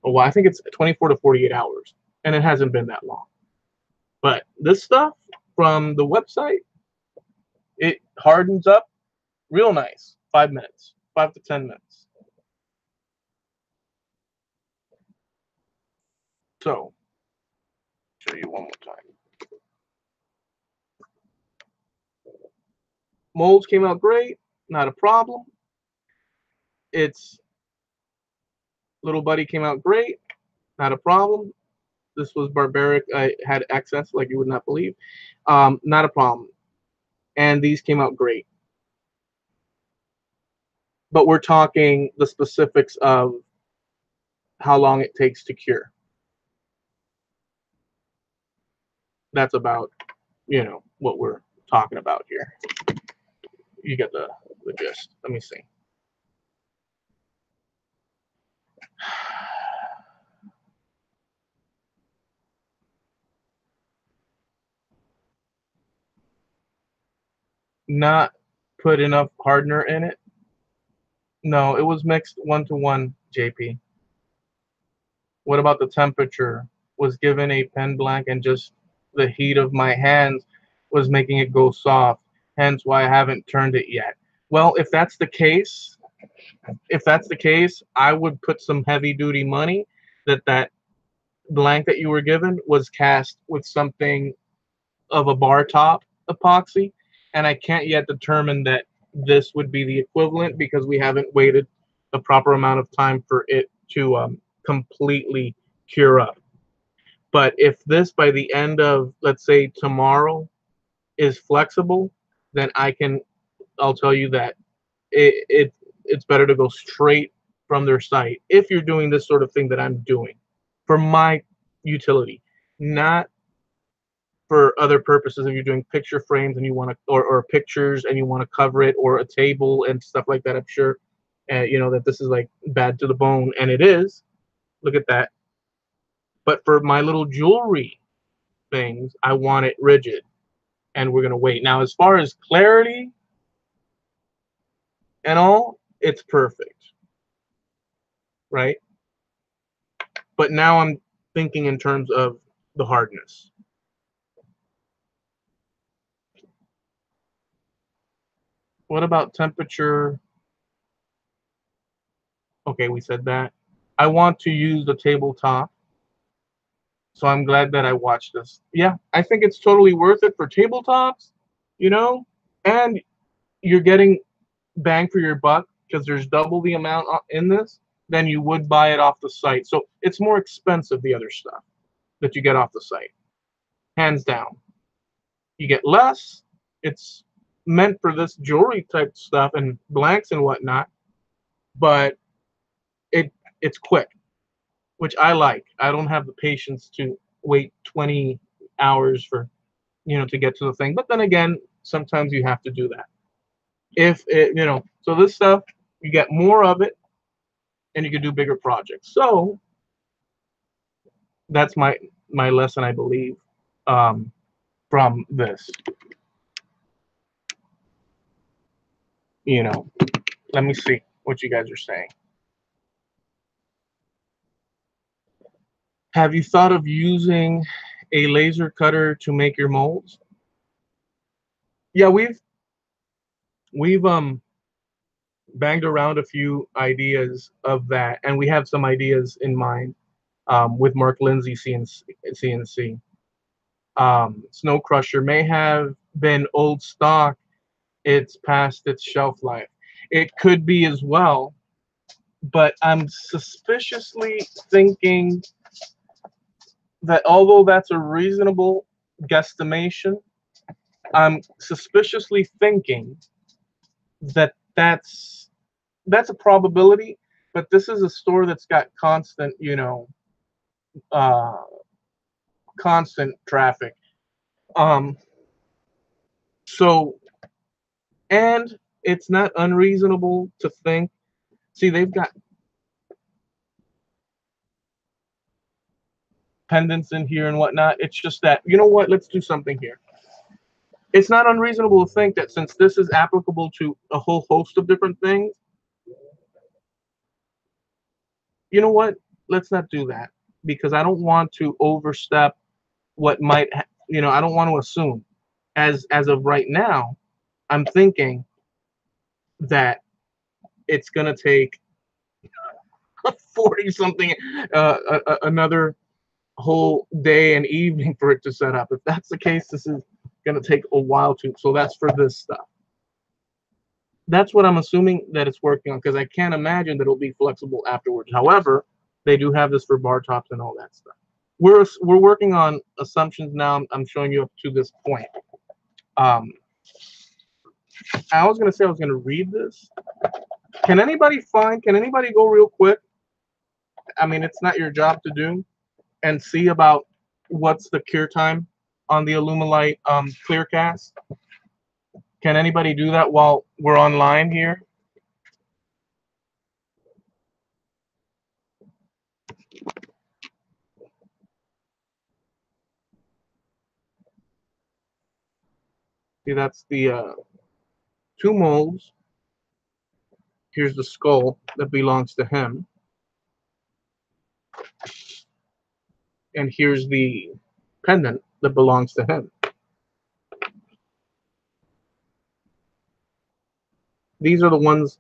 S1: a while. I think it's 24 to 48 hours. And it hasn't been that long. But this stuff from the website, it hardens up real nice. 5 minutes. 5 to 10 minutes. So, show you one more time. Molds came out great. Not a problem. Its little buddy came out great. Not a problem. This was barbaric. I had excess like you would not believe. Not a problem. And these came out great. But we're talking the specifics of how long it takes to cure. That's about, what we're talking about here. You get the gist. Let me see. Not put enough hardener in it. No, it was mixed 1-to-1, JP. What about the temperature? Was given a pen blank and just the heat of my hands was making it go soft. Hence why I haven't turned it yet. Well, if that's the case, I would put some heavy duty money that blank that you were given was cast with something of a bar top epoxy, and I can't yet determine that this would be the equivalent because we haven't waited the proper amount of time for it to completely cure up. But if this by the end of, let's say, tomorrow is flexible, then I'll tell you that it's better to go straight from their site if you're doing this sort of thing that I'm doing for my utility, not for other purposes. If you're doing picture frames and you want to, or pictures and you want to cover it, or a table and stuff like that, I'm sure, that this is like bad to the bone, and it is. Look at that. But for my little jewelry things, I want it rigid. and we're gonna wait. Now, as far as clarity and all, it's perfect, right? But now I'm thinking in terms of the hardness. What about temperature? Okay, we said that. I want to use the tabletop, so I'm glad that I watched this. Yeah, I think it's totally worth it for tabletops, you know, and you're getting bang for your buck because there's double the amount in this than you would buy it off the site. So it's more expensive, the other stuff that you get off the site, hands down. You get less. It's meant for this jewelry type stuff and blanks and whatnot, but it's quick, which I like. I don't have the patience to wait 20 hours for, to get to the thing. But then again, sometimes you have to do that. If it, so this stuff, you get more of it and you can do bigger projects. So that's my lesson, I believe, from this. Let me see what you guys are saying. Have you thought of using a laser cutter to make your molds? Yeah, we've banged around a few ideas of that, and we have some ideas in mind with Mark Lindsay CNC. Snow Crusher may have been old stock. It's past its shelf life. It could be as well, but I'm suspiciously thinking that although that's a reasonable guesstimation, I'm suspiciously thinking that that's a probability, but this is a store that's got constant, uh, constant traffic. So, and it's not unreasonable to think, see, they've got pendants in here and whatnot. It's just that, you know what, let's do something here. It's not unreasonable to think that since this is applicable to a whole host of different things, you know what, let's not do that, because I don't want to overstep what might, I don't want to assume. As of right now, I'm thinking that it's going to take 40 something, another whole day and evening for it to set up. If that's the case, this is going to take a while to. So that's for this stuff. That's what I'm assuming that it's working on, because I can't imagine that it'll be flexible afterwards. However, they do have this for bar tops and all that stuff. We're working on assumptions now. I'm showing you up to this point. I was going to say I was going to read this. Can anybody go real quick? I mean, it's not your job to do, and see about what's the cure time on the Alumilite Clearcast. Can anybody do that while we're online here? See, that's the 2 molds. Here's the skull that belongs to him. And here's the pendant that belongs to him. These are the ones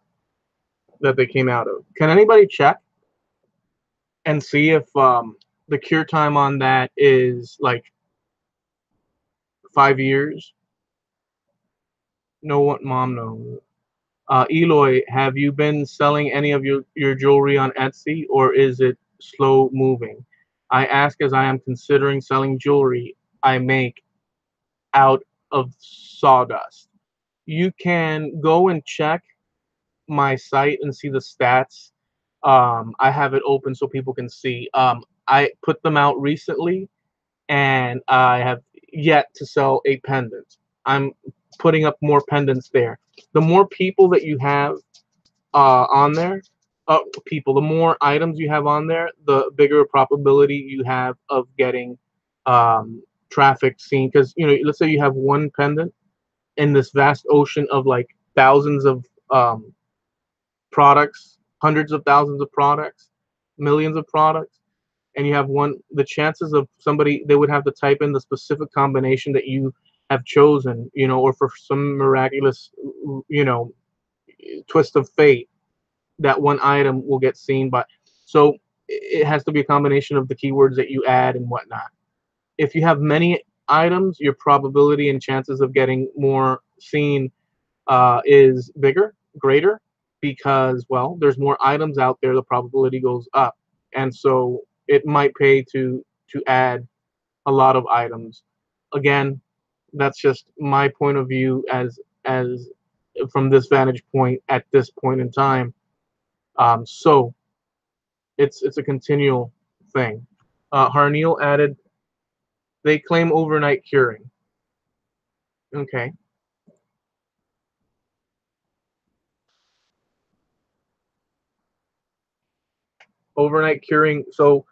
S1: that they came out of. Can anybody check and see if the cure time on that is like 5 years? No one, mom knows. Eloy, have you been selling any of your jewelry on Etsy, or is it slow moving? I ask as I am considering selling jewelry I make out of sawdust. You can go and check my site and see the stats. I have it open so people can see. I put them out recently, and I have yet to sell a pendant. I'm putting up more pendants there. The more people that you have on there, the more items you have on there, the bigger probability you have of getting traffic scene, because let's say you have one pendant in this vast ocean of like thousands of products, hundreds of thousands of products, millions of products, and you have one. The chances of somebody, they would have to type in the specific combination that you have chosen, or for some miraculous, you know, twist of fate, that one item will get seen by. So it has to be a combination of the keywords that you add and whatnot. If you have many items, your probability and chances of getting more seen is greater, because, well, there's more items out there. The probability goes up, and so it might pay to add a lot of items. Again, that's just my point of view as from this vantage point at this point in time. So it's a continual thing. Harneal added, they claim overnight curing. Okay. Overnight curing. So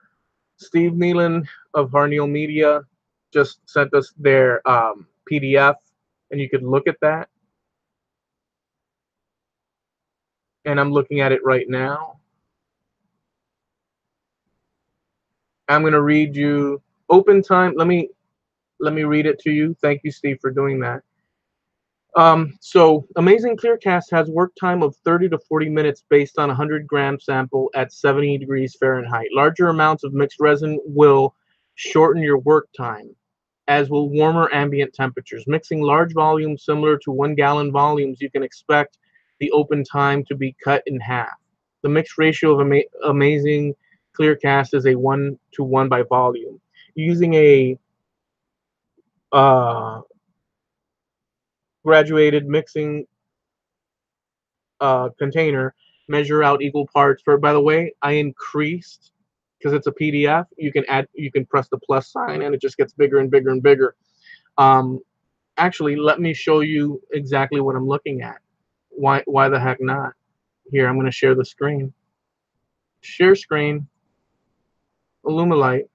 S1: Steve Nealon of Harneal Media just sent us their PDF, and you could look at that. And I'm looking at it right now. I'm going to read you open time. Let me read it to you. Thank you, Steve, for doing that. So Amazing Clear Cast has work time of 30 to 40 minutes based on a 100-gram sample at 70 degrees Fahrenheit. Larger amounts of mixed resin will shorten your work time, as will warmer ambient temperatures. Mixing large volumes similar to 1-gallon volumes, you can expect the open time to be cut in half. The mixed ratio of Amazing Clear Cast is a 1-to-1 by volume. Using a graduated mixing container, measure out equal parts. By the way, I increased, because it's a PDF. You can press the plus sign, and it just gets bigger and bigger and bigger. Actually, let me show you exactly what I'm looking at. Why the heck not? Here, I'm going to share the screen. Share screen. Illumilite.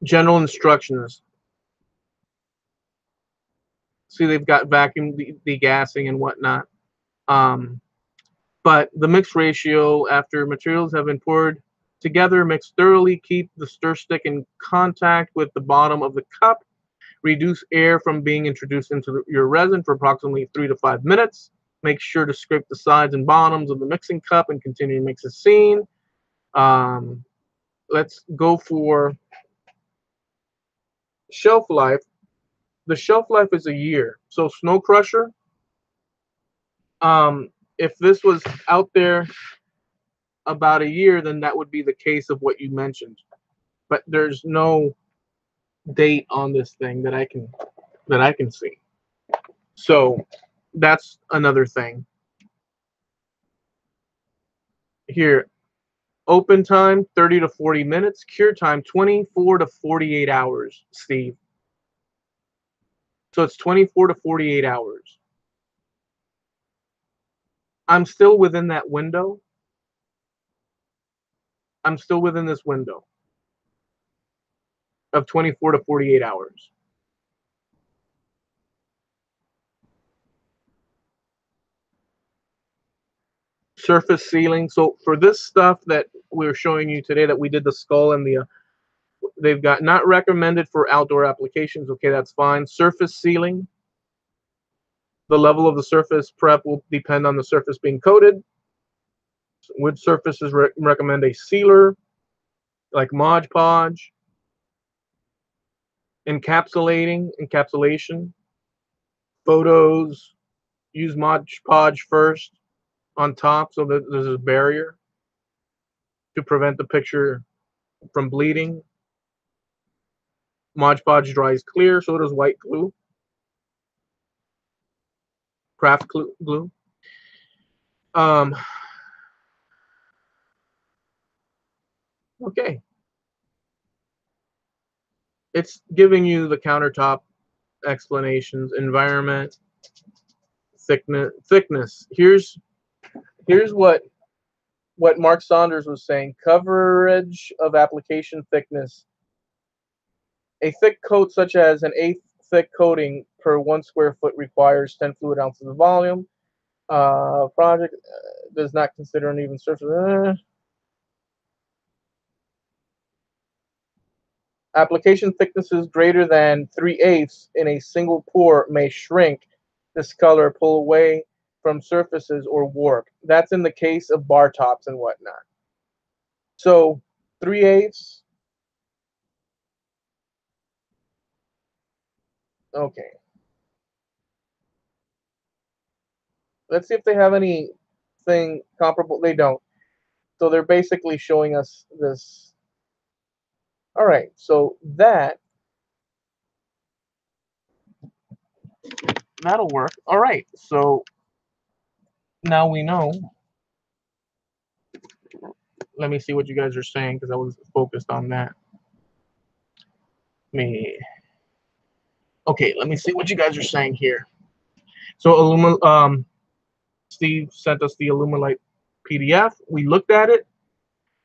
S1: General instructions. See, they've got vacuum degassing and whatnot. But the mix ratio, after materials have been poured together, mix thoroughly, keep the stir stick in contact with the bottom of the cup, reduce air from being introduced into your resin for approximately 3 to 5 minutes. Make sure to scrape the sides and bottoms of the mixing cup and continue to mix the scene. Let's go for shelf life. The shelf life is a year. So Snow Crusher, if this was out there about a year, then that would be the case of what you mentioned. But there's no date on this thing that I can see. So that's another thing. Here, open time 30 to 40 minutes, cure time 24 to 48 hours, Steve. So it's 24 to 48 hours. I'm still within that window. I'm still within this window of 24 to 48 hours. Surface sealing. So for this stuff that we're showing you today, that we did the skull and the they've got not recommended for outdoor applications. Okay, that's fine. Surface sealing. The level of the surface prep will depend on the surface being coated. Wood surfaces recommend a sealer like Mod Podge. Encapsulation. Photos, use Mod Podge first on top so that there's a barrier to prevent the picture from bleeding. Mod Podge dries clear, so does white glue. Craft glue. Okay. It's giving you the countertop explanations, environment, thickness. Here's what Mark Saunders was saying. Coverage of application thickness A thick coat such as an eighth thick coating per 1 square foot requires 10 fluid ounces of volume. Project does not consider an even surface. Application thicknesses greater than 3/8 in a single pour may shrink, discolor, pull away from surfaces, or warp. That's in the case of bar tops and whatnot. So 3/8. Okay. Let's see if they have anything comparable. They don't. So they're basically showing us this. All right. So that'll work. All right. So now we know. Let me see what you guys are saying because I was focused on that. Okay, let me see what you guys are saying here. So Steve sent us the Alumilite PDF. We looked at it.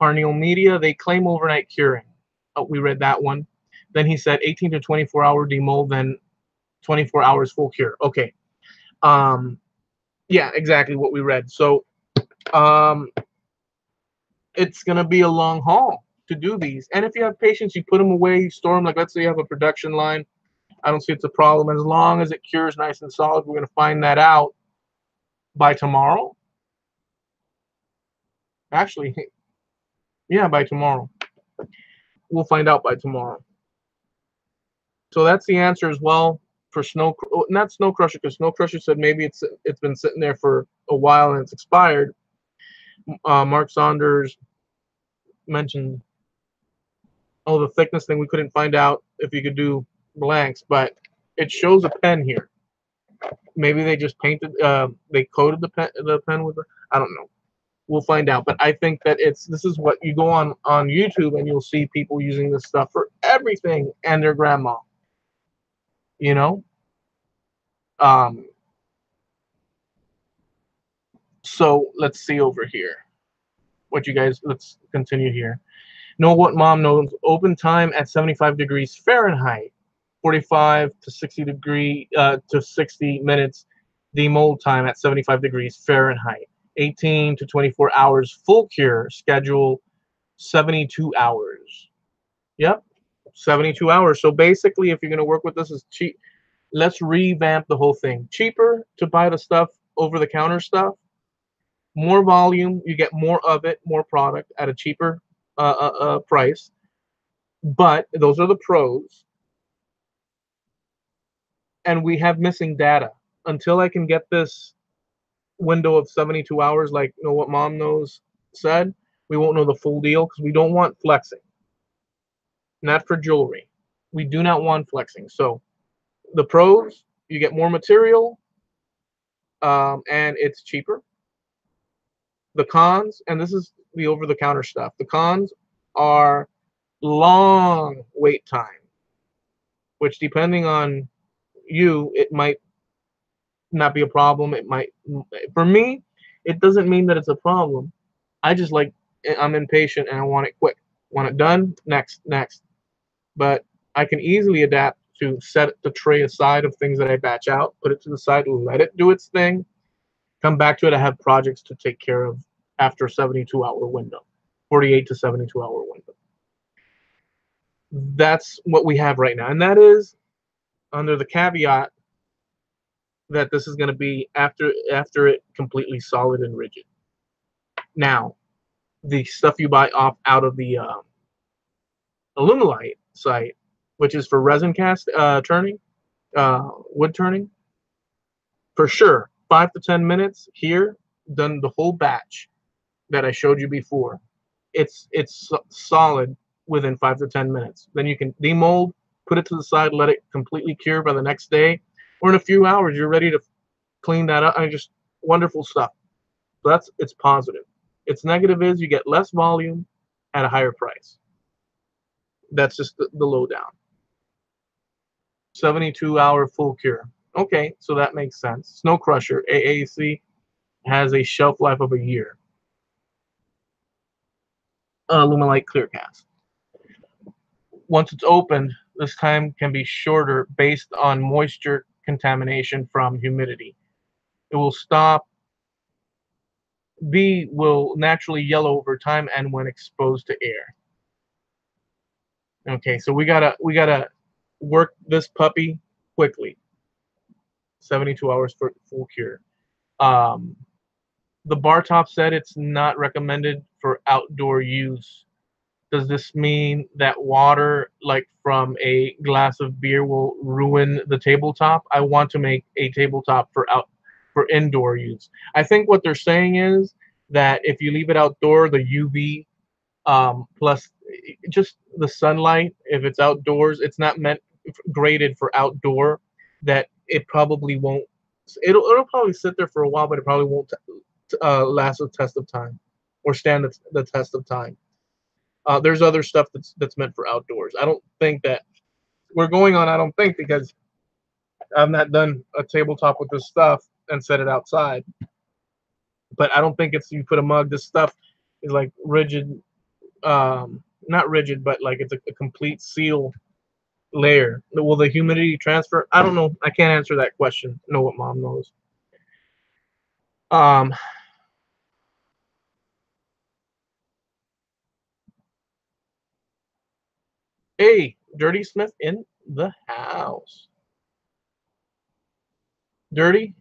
S1: Arneal Media, they claim overnight curing. Oh, we read that one. Then he said 18 to 24 hour demold, then 24 hours full cure. Okay. Yeah, exactly what we read. So it's gonna be a long haul to do these. And if you have patience, you put them away, you store them. Like let's say you have a production line. I don't see it's a problem as long as it cures nice and solid. We're gonna find that out by tomorrow. Actually, yeah, by tomorrow. We'll find out by tomorrow. So that's the answer as well for not Snow Crusher, because Snow Crusher said maybe it's been sitting there for a while and it's expired. Mark Saunders mentioned, oh, the thickness thing, we couldn't find out if you could do blanks, but it shows a pen here. Maybe they just painted, they coated the pen with I don't know. We'll find out. But I think that this is what you go on YouTube and you'll see people using this stuff for everything and their grandma. You know? So let's see over here. Let's continue here. Know what mom knows. Open time at 75 degrees Fahrenheit, 45 to 60 minutes. Demold time at 75 degrees Fahrenheit, 18 to 24 hours. Full cure schedule 72 hours. Yep, 72 hours. So basically, if you're going to work with this, is cheap. Let's revamp the whole thing. Cheaper to buy the stuff, over the counter stuff. More volume, you get more of it, more product at a cheaper price. But those are the pros. And we have missing data. Until I can get this window of 72 hours, like what mom knows said, we won't know the full deal because we don't want flexing. Not for jewelry. We do not want flexing. So the pros, you get more material, and it's cheaper. The cons, and this is the over-the-counter stuff, the cons are long wait time, which depending on you, it might not be a problem. It might, for me, it doesn't mean that it's a problem. I'm impatient and I want it quick. Want it done, next. But I can easily adapt to set the tray aside of things that I batch out, put it to the side, let it do its thing, come back to it. I have projects to take care of after a 72-hour window, 48 to 72-hour window. That's what we have right now. And that is under the caveat that this is going to be after it completely solid and rigid. Now, the stuff you buy out of the Alumilite site, which is for resin cast turning, wood turning, for sure, 5 to 10 minutes here, done the whole batch that I showed you before. It's solid within 5 to 10 minutes. Then you can demold, put it to the side, let it completely cure by the next day, or in a few hours you're ready to clean that up. Just wonderful stuff. So it's positive. Its negative is you get less volume at a higher price. That's just the lowdown. 72-hour full cure. Okay, so that makes sense. Snow Crusher AAC has a shelf life of a year. Alumilite clear cast. Once it's opened, this time can be shorter based on moisture contamination from humidity. It will stop. B will naturally yellow over time and when exposed to air. Okay, so we gotta work this puppy quickly. 72 hours for full cure. Um, the bar top said it's not recommended for outdoor use. Does this mean that water, like from a glass of beer, will ruin the tabletop? I want to make a tabletop for indoor use. I think what they're saying is that if you leave it outdoor, the UV plus just the sunlight, if it's outdoors, it's not meant graded for outdoor. That it probably won't. It'll probably sit there for a while, but it probably won't last the test of time or stand the test of time. There's other stuff that's meant for outdoors. I don't think that we're going on. I don't think because I've not done a tabletop with this stuff and set it outside. But I don't think it's you put a mug. This stuff is like rigid, not rigid, but like it's a complete seal layer. Will the humidity transfer? I don't know. I can't answer that question. Know what mom knows. Um, hey, Dirty Smith in the house. Dirty?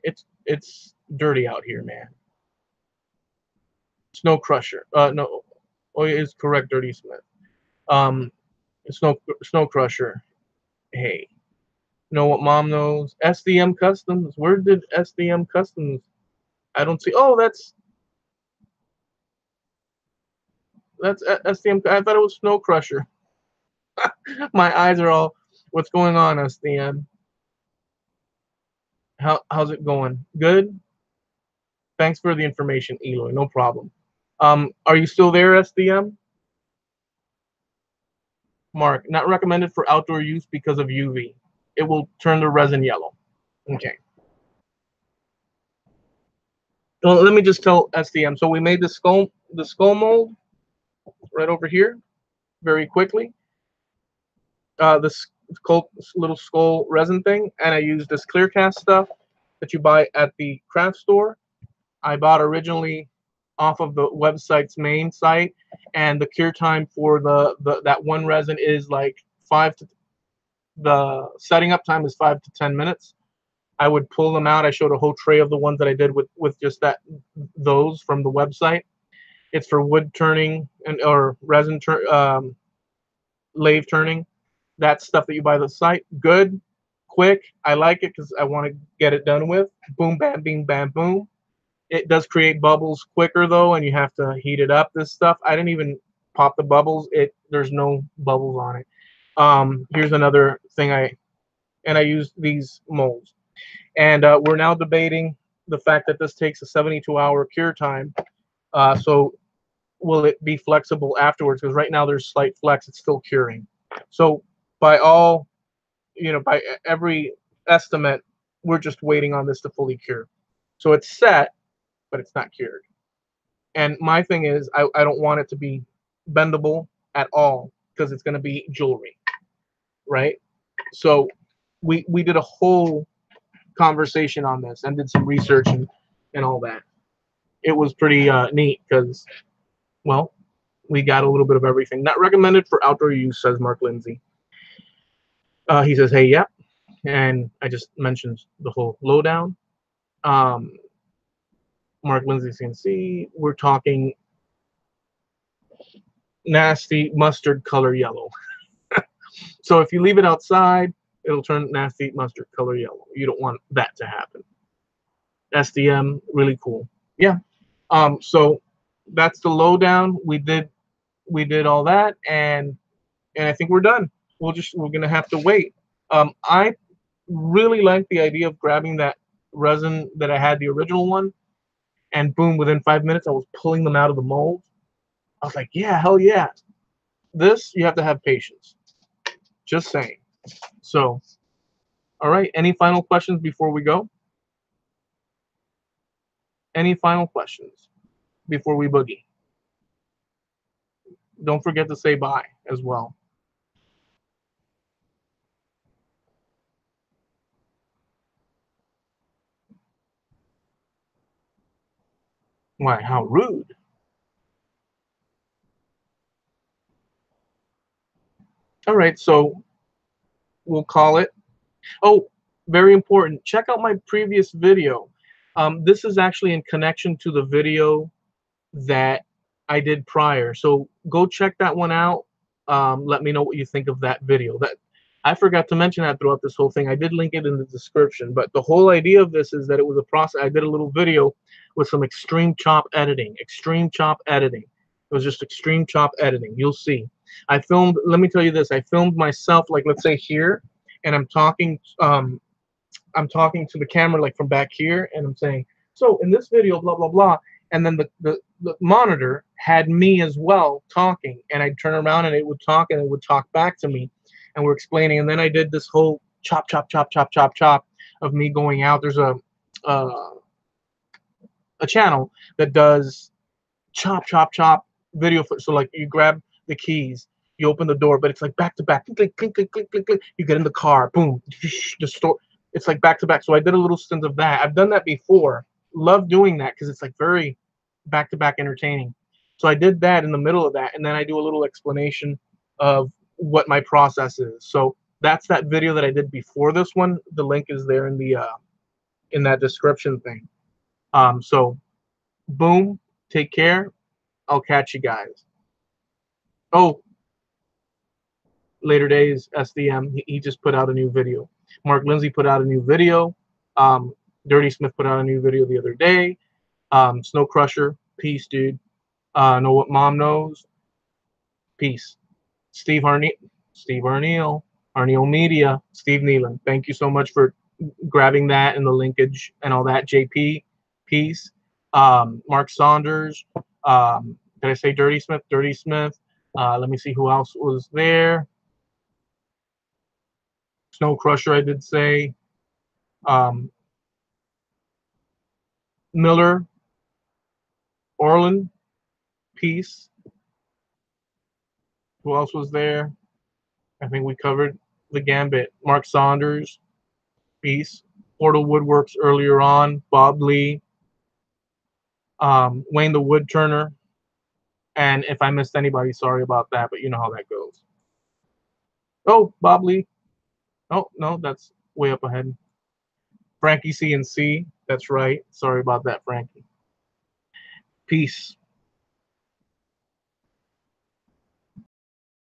S1: It's dirty out here, man. Snow Crusher. No. Oh, it is correct, Dirty Smith. Um, Snow Crusher. Hey, know what mom knows? SDM Customs. Where did SDM Customs? I don't see. Oh, that's SDM. I thought it was Snow Crusher. My eyes are all. What's going on, SDM? How's it going? Good. Thanks for the information, Eloy. No problem. Are you still there, SDM? Mark, not recommended for outdoor use because of UV. It will turn the resin yellow. Okay. Well, let me just tell SDM. So we made the skull mold right over here very quickly. This little skull resin thing, and I used this clear cast stuff that you buy at the craft store. I bought originally off of the website's main site, and the cure time for that one resin is like the setting up time is 5 to 10 minutes. I would pull them out. I showed a whole tray of the ones that I did with just those from the website. It's for wood turning or resin lathe turning. That stuff that you buy the site. Good, quick. I like it because I want to get it done with. Boom, bam, bing, bam, boom. It does create bubbles quicker though, and you have to heat it up. This stuff, I didn't even pop the bubbles. There's no bubbles on it. Here's another thing I used these molds, and we're now debating the fact that this takes a 72-hour cure time. So will it be flexible afterwards? Because right now there's slight flex. It's still curing. So by every estimate, we're just waiting on this to fully cure. So it's set, but it's not cured. And my thing is, I don't want it to be bendable at all because it's going to be jewelry, right? So we did a whole conversation on this and did some research and all that. It was pretty neat because, well, we got a little bit of everything. Not recommended for outdoor use, says Mark Lindsay. He says, hey, yeah. And I just mentioned the whole lowdown. Mark Lindsay can see we're talking nasty mustard color yellow. So if you leave it outside, it'll turn nasty mustard color yellow. You don't want that to happen. SDM, really cool. Yeah. So that's the lowdown. We did all that, and I think we're done. We're gonna have to wait. I really like the idea of grabbing that resin that I had, the original one, and boom, within 5 minutes, I was pulling them out of the mold. I was like, yeah, hell yeah. This, you have to have patience. Just saying. So, all right. Any final questions before we go? Any final questions before we boogie? Don't forget to say bye as well. Why, how rude. All right, so we'll call it. Oh, very important. Check out my previous video. This is actually in connection to the video that I did prior. So go check that one out. Let me know what you think of that video. That I forgot to mention that throughout this whole thing. I did link it in the description, but the whole idea of this is that it was a process. I did a little video with some extreme chop editing. Extreme chop editing. It was just extreme chop editing. You'll see. I filmed. Let me tell you this. I filmed myself, like let's say here, and I'm talking. I'm talking to the camera like from back here, and I'm saying, so in this video, blah blah blah, and then the monitor had me as well talking, and I'd turn around and it would talk and it would talk back to me, and we're explaining, and then I did this whole chop chop chop chop chop chop of me going out. There's uh, a channel that does chop chop chop video for, so like you grab the keys, you open the door, but it's like back to back, click click click click click click. You get in the car, boom, the store. It's like back to back. So I did a little stint of that. I've done that before. Love doing that because it's like very back to back entertaining. So I did that in the middle of that, and then I do a little explanation of what my process is. So that's that video that I did before this one. The link is there in that description thing. So boom, take care. I'll catch you guys. Oh, later days, SDM, he just put out a new video. Mark Lindsay put out a new video. Dirty Smith put out a new video the other day. Snow Crusher, peace, dude. Know what mom knows? Peace. Steve Arneal, Arneal Media, Steve Nealon. Thank you so much for grabbing that and the linkage and all that. JP, peace. Mark Saunders. Did I say Dirty Smith? Dirty Smith. Let me see who else was there. Snow Crusher, I did say. Miller, Orland, peace. Who else was there? I think we covered the gambit. Mark Saunders, peace. Portal Woodworks earlier on. Bob Lee, Wayne the Woodturner. And if I missed anybody, sorry about that, but you know how that goes. Oh, Bob Lee. Oh, no, that's way up ahead. Frankie CNC. That's right. Sorry about that, Frankie. Peace.